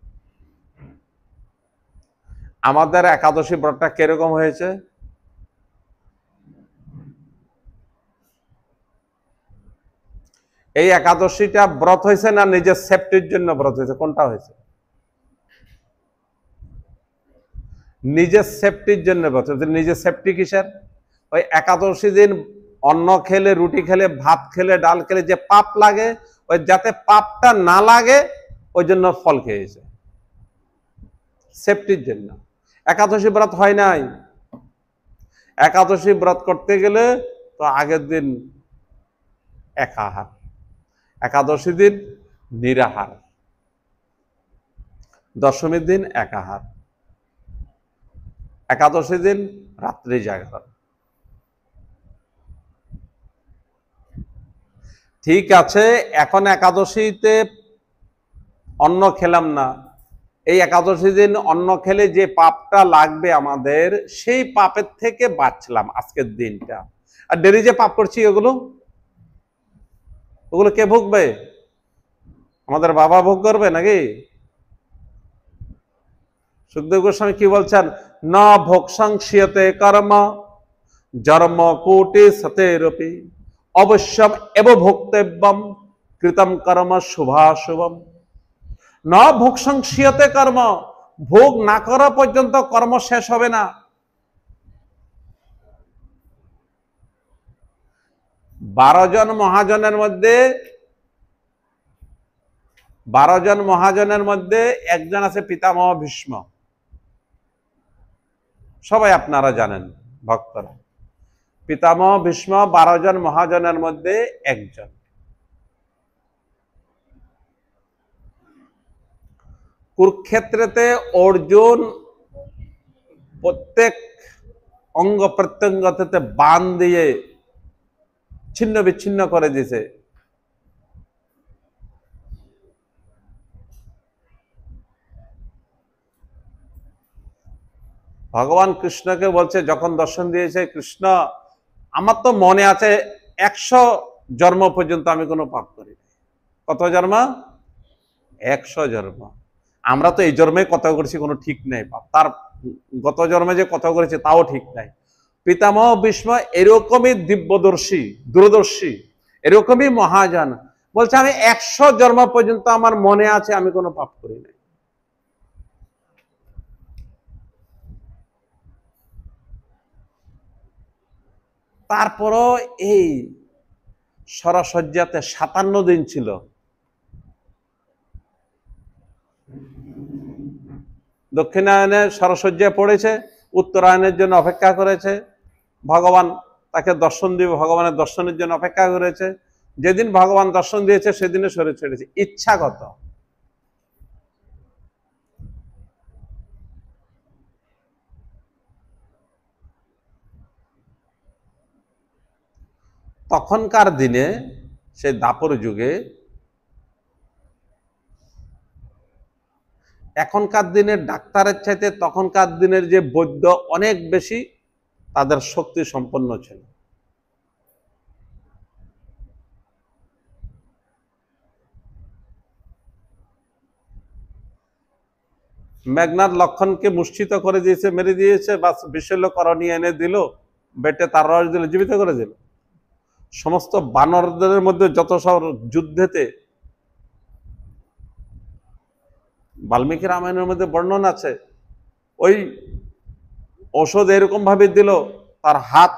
আমাদের একাদশী ব্রতটা কিরকম হয়েছে? এই একাদশীটা ব্রত হয়েছে না নিজের সেফটির জন্য ব্রত হয়েছে? কোনটা হয়েছে? নিজের সেফটির জন্য ব্রত হয়েছে। নিজের সেফটি কিসের? ওই একাদশী দিন অন্ন খেলে, রুটি খেলে, ভাত খেলে, ডাল খেলে যে পাপ লাগে, ওই যাতে পাপটা না লাগে ওই জন্য ফল খেয়েছে, সেফটির জন্য। একাদশী ব্রত হয় নাই। একাদশী ব্রত করতে গেলে তো আগের দিন একাহার, একাদশী দিন নিরাহার, দশমীর দিন একাহার, একাদশী দিন রাত্রি জাগরণ। ঠিক আছে, এখন একাদশীতে অন্ন খেলাম না, এই একাদশী দিন অন্ন খেলে যে পাপটা লাগবে আমাদের, সেই পাপের থেকে বাঁচলাম আজকের দিনটা। আর ডেলি যে পাপ করছি ওগুলো কে ভুগবে? আমাদের বাবা ভোগ করবে নাকি? সুখদেব গোস্বামী কি বলছেন? না ভোক্সাংশিয়তে কর্ম জন্ম কোটি সতেরপি অবশ্যম এব ভোক্তব্যম কৃতম কর্ম শুভাশুভম। না ভোক্সাংশিয়তে কর্ম, ভোগ না করা পর্যন্ত কর্ম শেষ হবে না। 12 জন মহাজনের মধ্যে একজন আছে পিতামহ ভীষ্ম, সবাই আপনারা জানেন ভক্তরা। পিতামহ ভীষ্ম 12 জন মহাজনের মধ্যে একজন। কুরুক্ষেত্রেতে অর্জুন প্রত্যেক অঙ্গ প্রত্যঙ্গতে বাণ দিয়ে ছিন্ন বিচ্ছিন্ন করে দিয়েছে। ভগবান কৃষ্ণকে বলছে, যখন দর্শন দিয়েছে, কৃষ্ণ আমার তো মনে আছে 100 জন্ম পর্যন্ত আমি কোনো পাপ করি। কত জন্ম? 100 জন্ম। আমরা তো এই জন্মে কত করেছি কোনো ঠিক নেই, তার গত জন্মে যে কত করেছে তাও ঠিক নাই। পিতামহ ভীষ্ম এরকমই দিব্যদর্শী, দূরদর্শী, এরকমই মহাজন, বলছে আমি 100 জন্ম পর্যন্ত আমার মনে আছে আমি কোনো পাপ করি নাই। তারপরও এই সরসজ্জাতে 57 দিন ছিল। দক্ষিণায়নে সরসজ্জায় পড়েছে, উত্তরায়ণের জন্য অপেক্ষা করেছে, ভগবান তাকে দর্শন দিবে, ভগবানের দর্শনের জন্য অপেক্ষা করেছে। যেদিন ভগবান দর্শন দিয়েছে সেদিনে শরীর ছেড়েছে, ইচ্ছাগত। তখনকার দিনে, সেই দাপর যুগে, এখনকার দিনের ডাক্তারের চাইতে তখনকার দিনের যে বৈদ্য অনেক বেশি তাদের শক্তি সম্পন্ন ছিল। মেঘনাথ লক্ষণকে মুষ্টিত করে দিয়েছে, মেরে দিয়েছে, বাস বিশল্যকরণী এনে দিল, বেটে তার রস দিল, জীবিত করে দিল। সমস্ত বানরদের মধ্যে যত সব যুদ্ধেতে, বাল্মীকি রামায়ণের মধ্যে বর্ণন আছে, ওই ঔষধ এরকম ভাবে দিল, তার হাত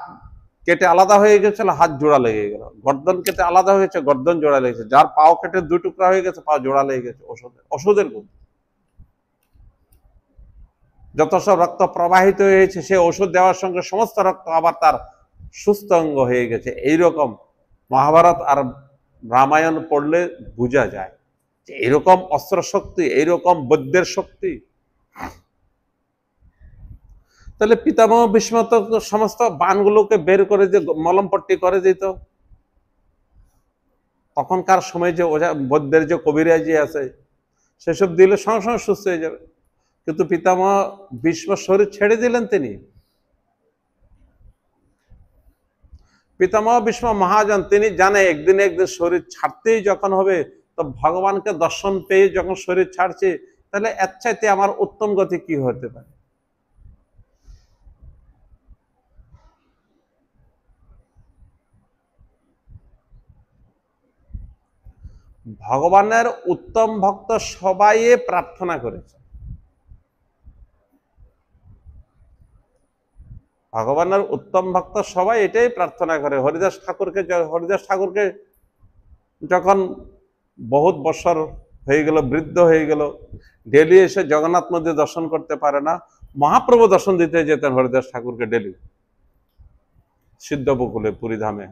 কেটে আলাদা হয়ে গেছিল, হাত জোড়া লেগে গেল। গর্দন কেটে আলাদা হয়েছে, গর্দন জোড়া লেগেছে। যার পাও কেটে 2 টুকরা হয়ে গেছে, পা জোড়া লেগে গেছে। ওষুধের গুণ। যত সব রক্ত প্রবাহিত হয়েছে, সে ওষুধ দেওয়ার সঙ্গে সমস্ত রক্ত আবার তার সুস্থ অঙ্গ হয়ে গেছে। এইরকম মহাভারত আর রামায়ণ পড়লে বোঝা যায় যে এরকম অস্ত্র শক্তি, এইরকম বৈদ্যের শক্তি। তাহলে পিতামহ ভীষ্ম তো সমস্ত বাণগুলোকে বের করে যে মলমপট্টি করে দিত। তখনকার সময় যে ওঝা বৈদ্যের যে কবিরাজি আছে, সেসব দিলে সঙ্গে সঙ্গে সুস্থ হয়ে যাবে। কিন্তু পিতামহ ভীষ্ম শরীর ছেড়ে দিলেন তিনি। পিতামহ ভীষ্ম মহাজন, তিনি জানে একদিন একদিন শরীর ছাড়তেই যখন হবে, তো ভগবানকে দর্শন পেয়ে যখন শরীর ছাড়ছে, তাহলে এর চাইতে আমার উত্তম গতি কি হতে পারে? ভগবানের উত্তম ভক্ত সবাই প্রার্থনা করেছে। ভগবানের উত্তম ভক্ত সবাই এটাই প্রার্থনা করে। হরিদাস ঠাকুরকে যখন বহুত বছর হয়ে গেল, বৃদ্ধ হয়ে গেল, ডেলি এসে জগন্নাথ মন্দির দর্শন করতে পারে না, মহাপ্রভু দর্শন দিতে যেতেন হরিদাস ঠাকুরকে ডেলি, সিদ্ধ বকুলে পুরীধামে।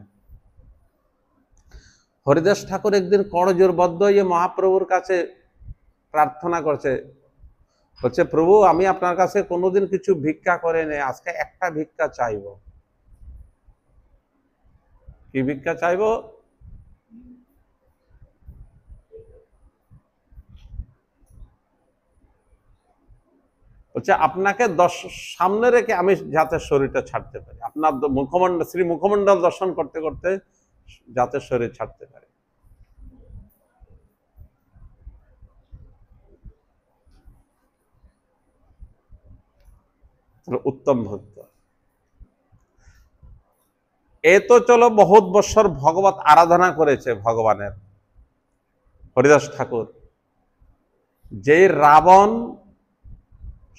হরিদাস ঠাকুর একদিন করজোর বদ্ধ হয়ে মহাপ্রভুর কাছে প্রার্থনা করছে, বলছে, প্রভু আমি আপনার কাছে কোনোদিন কিছু ভিক্ষা করে নেই, আজকে একটা ভিক্ষা চাইব। কি ভিক্ষা চাইব? বলছে, আপনাকে সামনে রেখে আমি যাতে শরীরটা ছাড়তে পারি, আপনার শ্রী মুখমণ্ডল দর্শন করতে করতে যাতে শরীর ছাড়তে পারে। উত্তম ভক্ত। এ তো চলো বহুত বছর ভগবত আরাধনা করেছে ভগবানের হরিদাস ঠাকুর। যে রাবণ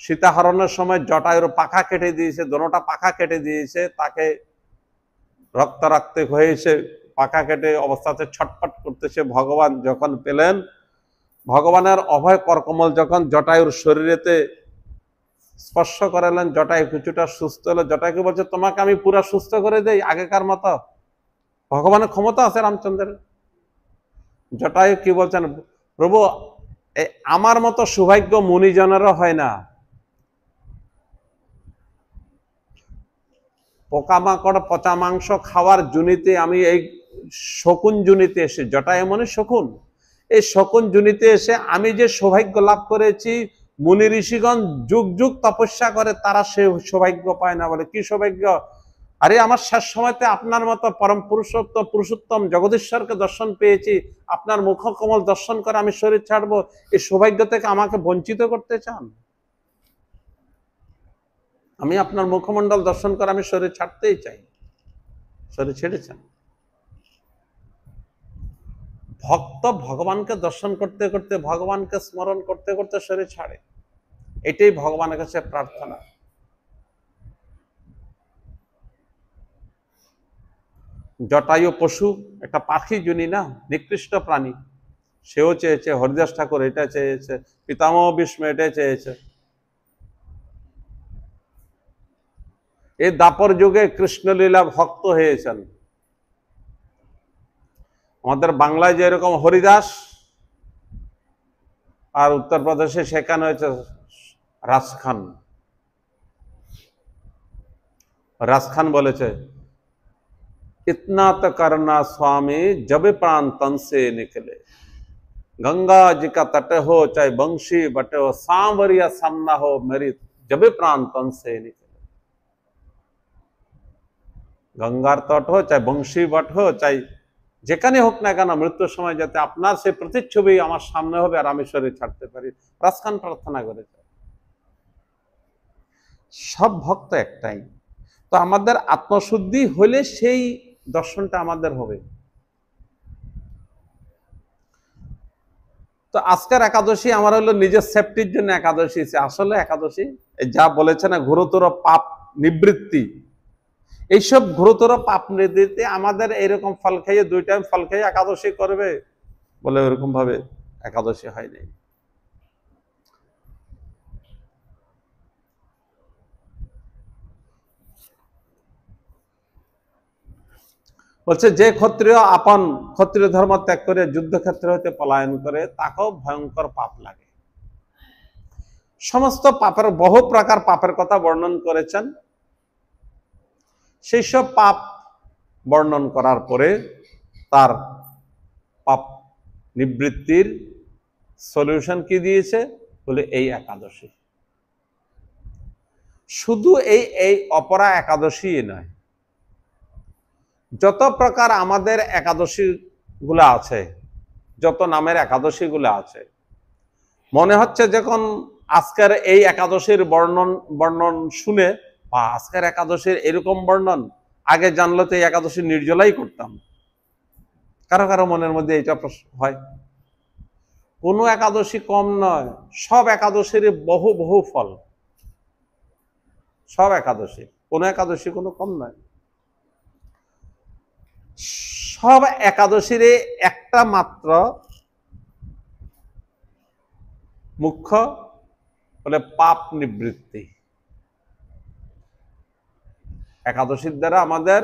সীতাহরণের সময় জটায়ুর পাখা কেটে দিয়েছে, দোনোটা পাখা কেটে দিয়েছে, তাকে রক্তাক্ত হয়েছে, পাকা কেটে অবস্থাতে ছটফট করতেছে। ভগবান যখন পেলেন, ভগবানের অভয় করকমল যখন জটায়ুর শরীরেতে স্পর্শ করালেন, জটায়ু কিছুটা সুস্থ হলো। জটায়ুকে বলছে, তোমাকে আমি পুরা সুস্থ করে দেই আগেকার মতো। ভগবানের ক্ষমতা আছে রামচন্দ্রের। জটায়ু কি বলছেন, প্রভু আমার মতো সৌভাগ্য মুনিজনেরও হয় না। পোকামাকড় পচা মাংস খাওয়ার জুনিতে আমি এই শকুন জুনিতে এসে, জটায়ু মানে শকুন, এই শকুন জুনিতে এসে আমি যে সৌভাগ্য লাভ করেছি, মুনি ঋষিগণ যুগ যুগ তপস্যা করে তারা সে সৌভাগ্য পায় না। বলে কি সৌভাগ্য? আরে আমার শেষ সময়তে আপনার মতো পরম পুরুষোত্তম জগদীশ্বরকে দর্শন পেয়েছি, আপনার মুখকমল দর্শন করে আমি শরীর ছাড়বো, এই সৌভাগ্য থেকে আমাকে বঞ্চিত করতে চান? আমি আপনার মুখমণ্ডল দর্শন করে আমি শরীর ছাড়তেই চাই। শরীর ছেড়েছেন। ভক্ত ভগবানকে দর্শন করতে করতে, ভগবানকে স্মরণ করতে করতে শরীর ছাড়ে। এটাই ভগবানের কাছে প্রার্থনা। জটায়ু পশু, একটা পাখি জুনি না, নিকৃষ্ট প্রাণী। সেও চেয়েছে, হরিদাস ঠাকুর এটা চেয়েছে, পিতামহ ভীষ্ম এটাই চেয়েছে। এই দাপর যুগে কৃষ্ণলীলা ভক্ত হয়েছেন। আমাদের বাংলায় যেরকম হরিদাস, আর উত্তরপ্রদেশে সেখানে হয়েছে রাজখান। রাজখান বলেছে, इतना तो करना स्वामी जब प्राण तन से निकले, गंगा जी का तट हो चाहे बंशी बटे हो, सांवरिया सामना हो मेरी जब प्राण तन से निकले। गंगार तट हो चाहे बंशी बट हो चाहे যেখানে হোক না কেন, মৃত্যুর সময় যাতে আপনার সেই প্রতিচ্ছবি আমার সামনে হবে আর আমি শরীর ছাড়তে পারি। রাজখান প্রার্থনা করেছে। সব ভক্ত একটাই। তো আমাদের আত্মশুদ্ধি হলে সেই দর্শনটা আমাদের হবে। তো আজকের একাদশী আমার হলো নিজের সেফটির জন্য একাদশী। আসলে একাদশী যা বলেছে না, ঘোরতর পাপ নিবৃত্তি, এইসব ঘোরতর পাপ নিবৃত্তি আমাদের এরকম ফল খাইয়ে 2 টাইম ফল খাইয়ে একাদশী করবে বলে ওরকম ভাবে একাদশী হয়নি। বলছে যে ক্ষত্রিয় আপন ক্ষত্রিয় ধর্ম ত্যাগ করে যুদ্ধক্ষেত্র হতে পলায়ন করে, তাকেও ভয়ঙ্কর পাপ লাগে। সমস্ত পাপের, বহু প্রকার পাপের কথা বর্ণন করেছেন। সেই সব পাপ বর্ণন করার পরে তার পাপ নিবৃত্তির সলিউশন কি দিয়েছে বলে এই একাদশী। শুধু এই অপরা একাদশী নয়, যত প্রকার আমাদের একাদশী গুলা আছে, যত নামের একাদশী গুলা আছে, মনে হচ্ছে যখন আজকের এই একাদশীর বর্ণন শুনে, বা আজকের একাদশীর এরকম বর্ণন আগে জানলে তো এই একাদশী নির্জলাই করতাম। কারো কারো মনের মধ্যে এটা হয়। কোনো একাদশী কম নয়, সব একাদশীর বহু বহু ফল। সব একাদশী, কোনো একাদশী কোনো কম নয়। সব একাদশীর একটা মাত্র মুখ্য বলে পাপ নিবৃত্তি। একাদশীর দ্বারা আমাদের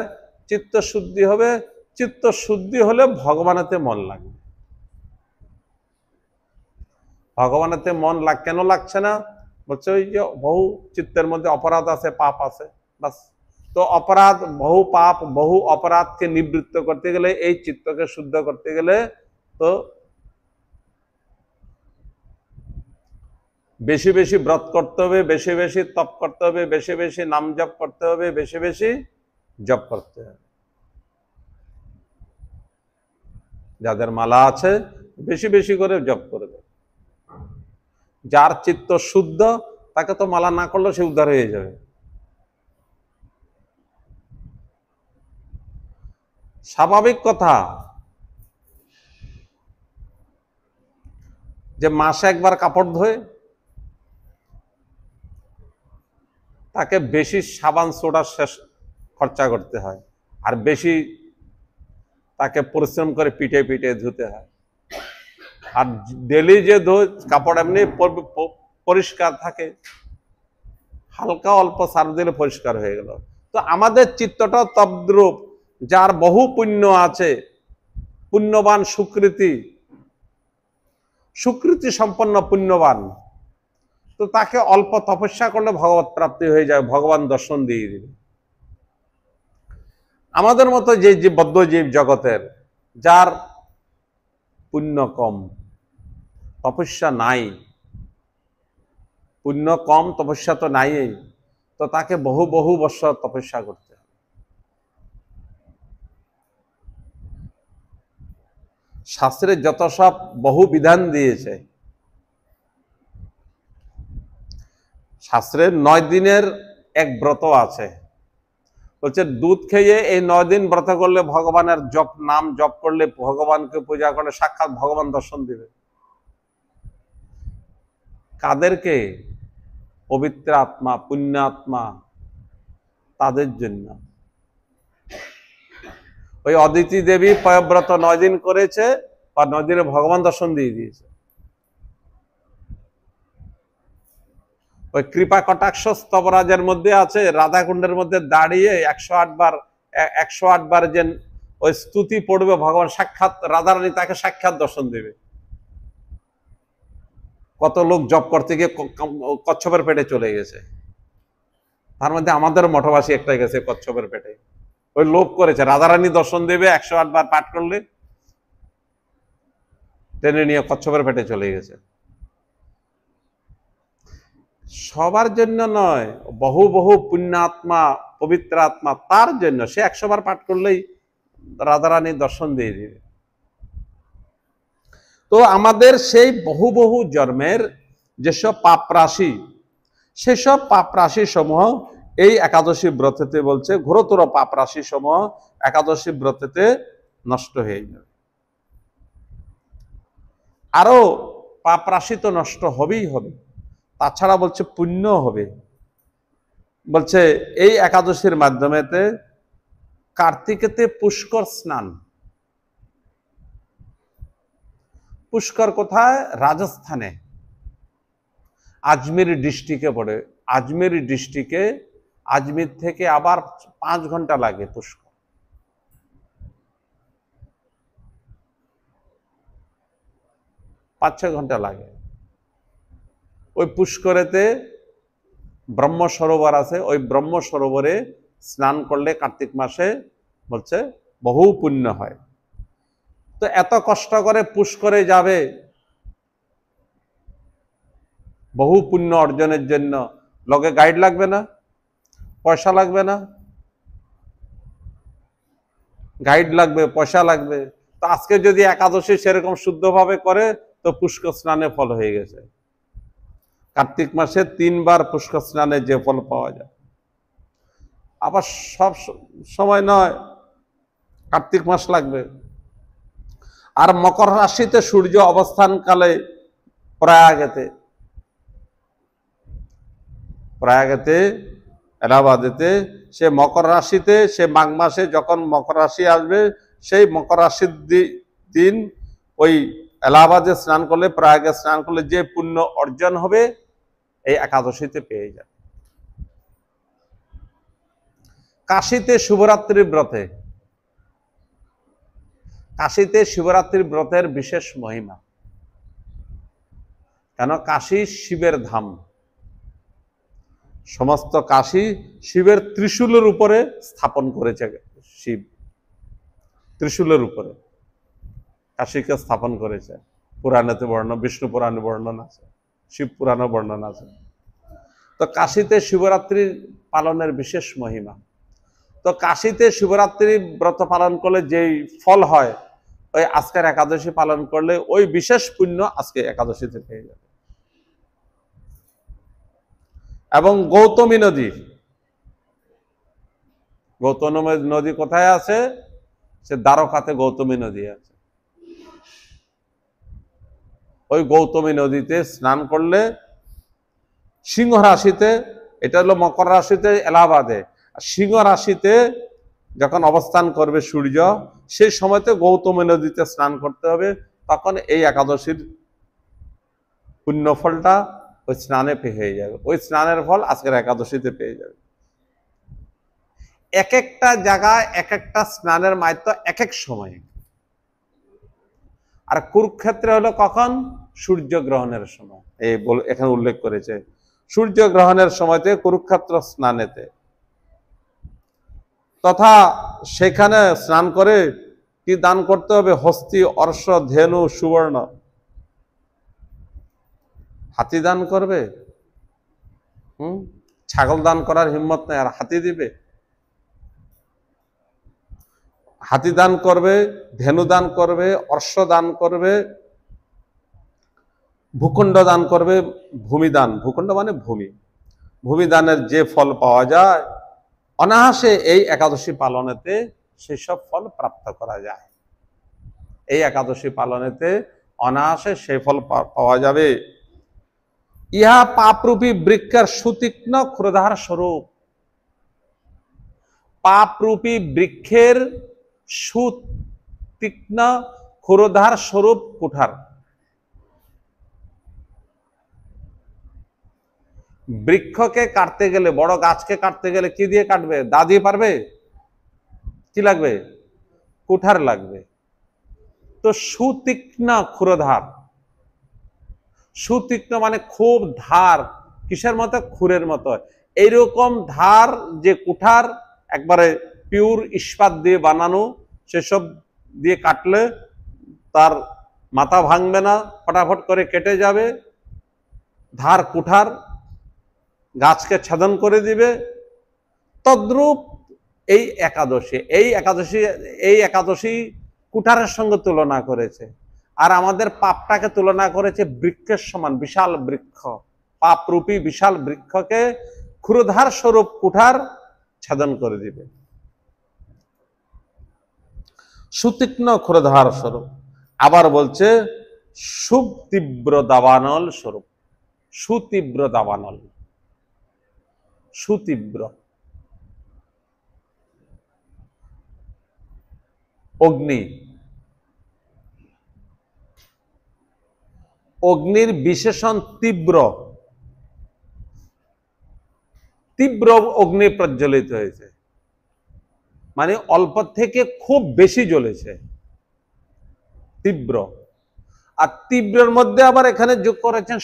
চিত্ত শুদ্ধি হবে। চিত্ত শুদ্ধি হলে ভগবানেতে মন লাগবে। ভগবানেতে মন কেন লাগছে না? বলছে ওই যে বহু চিত্তের মধ্যে অপরাধ আছে, পাপ আছে, বাস। তো অপরাধ, বহু পাপ, বহু অপরাধকে নিবৃত্ত করতে গেলে, এই চিত্তকে শুদ্ধ করতে গেলে তো বেশি বেশি ব্রত করতে হবে, বেশি বেশি তপ করতে হবে, বেশি বেশি নাম জপ করতে হবে, বেশি বেশি জপ করতে হবে। যাদের মালা আছে বেশি বেশি করে জপ করবে। যার চিত্ত শুদ্ধ তাকে তো মালা না করলে সে উদ্ধার হয়ে যাবে। স্বাভাবিক কথা যে মাসে একবার কাপড় ধোয়, তাকে বেশি সাবান সোডা শেষ খরচা করতে হয়, আর বেশি তাকে পরিশ্রম করে পিটে পিটে ধুতে হয়। আর ডেলি যে কাপড় এমনি পরিষ্কার থাকে, হালকা অল্প সার দিলে পরিষ্কার হয়ে গেল। তো আমাদের চিত্তটাও তদ্রূপ, যার বহু পুণ্য আছে, পুণ্যবান সুকৃতি সম্পন্ন পুণ্যবান, তো তাকে অল্প তপস্যা করলে ভগবত প্রাপ্তি হয়ে যায়, ভগবান দর্শন দিয়ে দিবে। আমাদের মতো যে বদ্ধ জীব জগতের, যার পুণ্য কম, তপস্যা নাই, পুণ্য কম তপস্যা তো নাই, তো তাকে বহু বহু বছর তপস্যা করতে হবে। শাস্ত্রে যত সব বহু বিধান দিয়েছে, শাস্ত্রের 9 দিনের এক ব্রত আছে, বলছে দুধ খেয়ে এই 9 দিন ব্রত করলে, ভগবানের নাম জপ করলে, ভগবানকে পূজা করলে সাক্ষাৎ ভগবান দর্শন দিবে। কাদেরকে? পবিত্র আত্মা, পুণ্যাত্মা, তাদের জন্য। ওই অদিতি দেবী পয়ব্রত 9 দিন করেছে, আর 9 দিনে ভগবান দর্শন দিয়ে দিয়েছে। ওই কৃপা কটাক্ষ স্তবরাজের মধ্যে আছে, রাধাকুণ্ডের মধ্যে দাঁড়িয়ে 108 বার যে ওই স্তুতি পড়বে, ভগবান সাক্ষাৎ রাধারানী তাকে সাক্ষাৎ দর্শন দেবে। কত লোক জপ করতে গিয়ে কচ্ছপের পেটে চলে গেছে, তার মধ্যে আমাদের মঠবাসী একটা গেছে কচ্ছপের পেটে। ওই লোভ করেছে রাধারানী দর্শন দেবে, 108 বার পাঠ করলে, টেনে নিয়ে কচ্ছপের পেটে চলে গেছে। সবার জন্য নয়, বহু বহু পুণ্যাত্মা, পবিত্র আত্মা, তার জন্য। সে 100 বার পাঠ করলেই রাধারানী দর্শন দিয়ে দিবে। তো আমাদের সেই বহু বহু জন্মের যেসব পাপ রাশি, সেসব পাপ রাশি সমূহ এই একাদশী ব্রতেতে বলছে, ঘোরতর পাপ রাশি সমূহ একাদশী ব্রতেতে নষ্ট হয়ে যাবে। আরো পাপ রাশি তো নষ্ট হবেই হবে, তাছাড়া বলছে পুণ্য হবে। বলছে এই একাদশীর মাধ্যমেতে কার্তিকেতে পুষ্কর স্নান। পুষ্কর কোথায়? রাজস্থানে, আজমির ডিস্ট্রিক্টে পড়ে। আজমির ডিস্ট্রিক্টে, আজমির থেকে আবার 5 ঘন্টা লাগে পুষ্কর। 5-6 ঘন্টা লাগে। ওই পুষ্করেতে ব্রহ্ম সরোবর আছে, ওই ব্রহ্ম সরোবরে স্নান করলে কার্তিক মাসে বলছে বহু পুণ্য হয়। তো এত কষ্ট করে পুষ্করে যাবে বহু পুণ্য অর্জনের জন্য, লগে গাইড লাগবে না? পয়সা লাগবে না? গাইড লাগবে, পয়সা লাগবে। তো আজকে যদি একাদশী সেরকম শুদ্ধভাবে করে, তো পুষ্কর স্নানে ফল হয়ে গেছে। কার্তিক মাসে 3 বার পুষ্কর স্নানে যে ফল পাওয়া যায়। আবার সব সময় নয়, কার্তিক মাস লাগবে। আর মকর রাশিতে সূর্য অবস্থানকালে প্রয়াগেতে এলাহাবাদেতে, সে মকর রাশিতে, সে মাঘ মাসে যখন মকর রাশি আসবে, সেই মকর রাশির দিন ওই এলাহাবাদে স্নান করলে, প্রয়াগে স্নান করলে যে পুণ্য অর্জন হবে, এই একাদশীতে পেয়ে যাবে। কাশীতে শিবরাত্রির ব্রতে, কাশীতে শিবরাত্রির ব্রতের বিশেষ মহিমা। কেন? কাশী শিবের ধাম। সমস্ত কাশী শিবের ত্রিশূলের উপরে স্থাপন করেছে। শিব ত্রিশূলের উপরে কাশীকে স্থাপন করেছে। পুরাণেতে বর্ণনা, বিষ্ণু পুরাণে বর্ণনা আছে, শিব পুরাণে বর্ণনা আছে। তো কাশীতে শিবরাত্রি পালনের বিশেষ মহিমা। তো কাশীতে শিবরাত্রি ব্রত পালন করলে যেই ফল হয়, ওই আজকের একাদশী পালন করলে ওই বিশেষ পুণ্য আজকে একাদশীতে পেয়ে যাবে। এবং গৌতমী নদী, গৌতমী নদী কোথায় আছে? সে দ্বারকাতে গৌতমী নদী আছে। ওই গৌতমী নদীতে স্নান করলে সিংহ রাশিতে, এটা হলো মকর রাশিতে এলাহাবাদে, সিংহ রাশিতে যখন অবস্থান করবে সূর্য, সেই সময়তে গৌতমী নদীতে স্নান করতে হবে। তখন এই একাদশীর পুণ্যফলটা ওই স্নানে হয়ে যাবে, ওই স্নানের ফল আজকের একাদশীতে পেয়ে যাবে। এক একটা জায়গায় এক একটা স্নানের মাহাত্ম্য এক এক সময়ে। আর কুরুক্ষেত্রে হলো কখন? সূর্যগ্রহণের সময়। এই এখানে উল্লেখ করেছে সূর্যগ্রহণের সময়তে কুরুক্ষেত্র স্নানেতে। তথা সেখানে স্নান করে কি দান করতে হবে? হস্তি, অর্শ, ধেনু, সুবর্ণ। হাতি দান করবে? ছাগল দান করার হিম্মত নেই, আর হাতি দিবে? হাতি দান করবে, ধেনু দান করবে, অর্শ দান করবে, ভূখণ্ড দান করবে, ভূমিদান। ভূখণ্ড মানে ভূমি। ভূমিদানের যে ফল পাওয়া যায় অনায়াসে এই একাদশী পালনেতে সেসব ফল প্রাপ্ত করা যায়। এই একাদশী পালনেতে অনায়াসে সেই ফল পাওয়া যাবে। ইহা পাপরূপী বৃক্ষের সুতীক্ষ্ণ ক্ষুরধার স্বরূপ। পাপরূপী বৃক্ষের সুতীক্ষ্ণ ক্ষুরধার স্বরূপ কুঠার। বৃক্ষকে কাটতে গেলে, বড় গাছকে কাটতে গেলে কি দিয়ে কাটবে? দা দিয়ে পারবে? কি লাগবে? কুঠার লাগবে। তো সুতীক্ষ্ণ ক্ষুরধার, সুতীক্ষ্ণ মানে খুব ধার, কিসের মতো? খুরের মতো। এইরকম ধার যে কুঠার, একবারে পিওর ইস্পাত দিয়ে বানানো, সেসব দিয়ে কাটলে তার মাথা ভাঙবে না, ফটাফট করে কেটে যাবে। ধার কুঠার গাছকে ছেদন করে দিবে। তদ্রূপ এই একাদশী, এই একাদশী কুঠারের সঙ্গে তুলনা করেছে। আর আমাদের পাপটাকে তুলনা করেছে বৃক্ষের সমান, বিশাল বৃক্ষ। পাপরূপী বিশাল বৃক্ষকে ক্ষুরধার স্বরূপ কুঠার ছেদন করে দিবে। সুতীক্ষ্ণ ক্ষুরধার স্বরূপ। আবার বলছে সুতীব্র দাবানল স্বরূপ। সুতীব্র দাবানল, সুতীব্র। অগ্নি, অগ্নির বিশেষণ তীব্র। তীব্র অগ্নি প্রজ্বলিত হয়েছে, মানে অল্প থেকে খুব বেশি জ্বলেছে, তীব্র। আর তীব্রের মধ্যে আবার এখানে যোগ করেছেন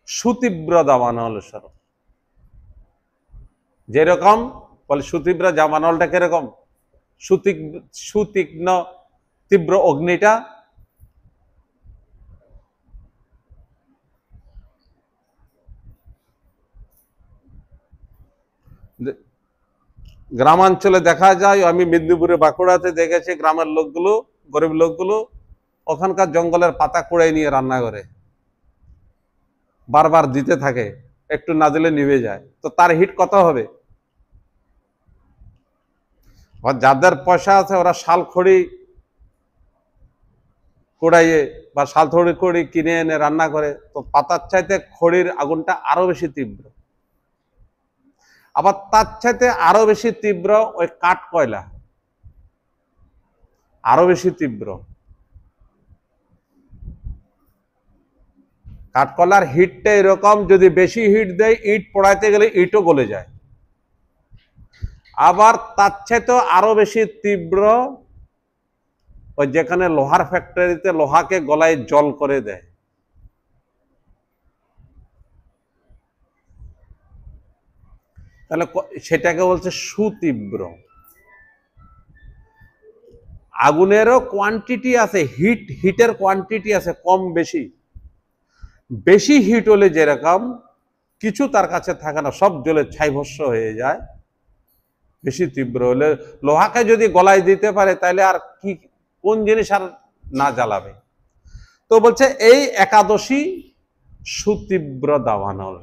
সুতীব্র দাবানল স্বরূপ। যেরকম বলে সুতীব্র দাবানলটা কিরকম? সুতীক্ষ্ণ তীব্র অগ্নিটা। গ্রামাঞ্চলে দেখা যায়, আমি মেদিনীপুরে বাঁকুড়াতে দেখেছি, গ্রামের লোকগুলো, গরিব লোকগুলো ওখানকার জঙ্গলের পাতা কুড়াই নিয়ে রান্না করে, বারবার দিতে থাকে, একটু না দিলে নিভে যায়। তো তার হিট কত হবে? যাদের পয়সা আছে ওরা শাল খড়ি কুড়াইয়ে বা শাল খড়ি কিনে এনে রান্না করে, তো পাতার চাইতে খড়ির আগুনটা আরো বেশি তীব্র। আবার তার চাইতে আরো বেশি তীব্র ওই কাঠ কয়লা, আরো বেশি তীব্র। কাঠকয়লার হিটটা এরকম, যদি বেশি হিট দেয় ইট পোড়াইতে গেলে ইটও গলে যায়। আবার তার চাইতে আরো বেশি তীব্র ওই যেখানে লোহার ফ্যাক্টরিতে লোহাকে গলায় জল করে দেয়, তাহলে সেটাকে বলছে সুতীব্র। আগুনেরও কোয়ান্টিটি আছে, হিটের কোয়ান্টিটি আছে কম বেশি। বেশি হিট হলে যেরকম কিছু তার কাছে থাকে না, সব জ্বলে ছাইভস্য হয়ে যায়। বেশি তীব্র হলে লোহাকে যদি গলায় দিতে পারে তাহলে আর কি, কোন জিনিস আর না জ্বালাবে। তো বলছে এই একাদশী সুতীব্র দাবানল।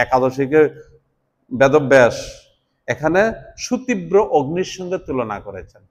একাদশীকে বেদব্যাস এখানে সুতীব্র অগ্নির সঙ্গে তুলনা করেছেন।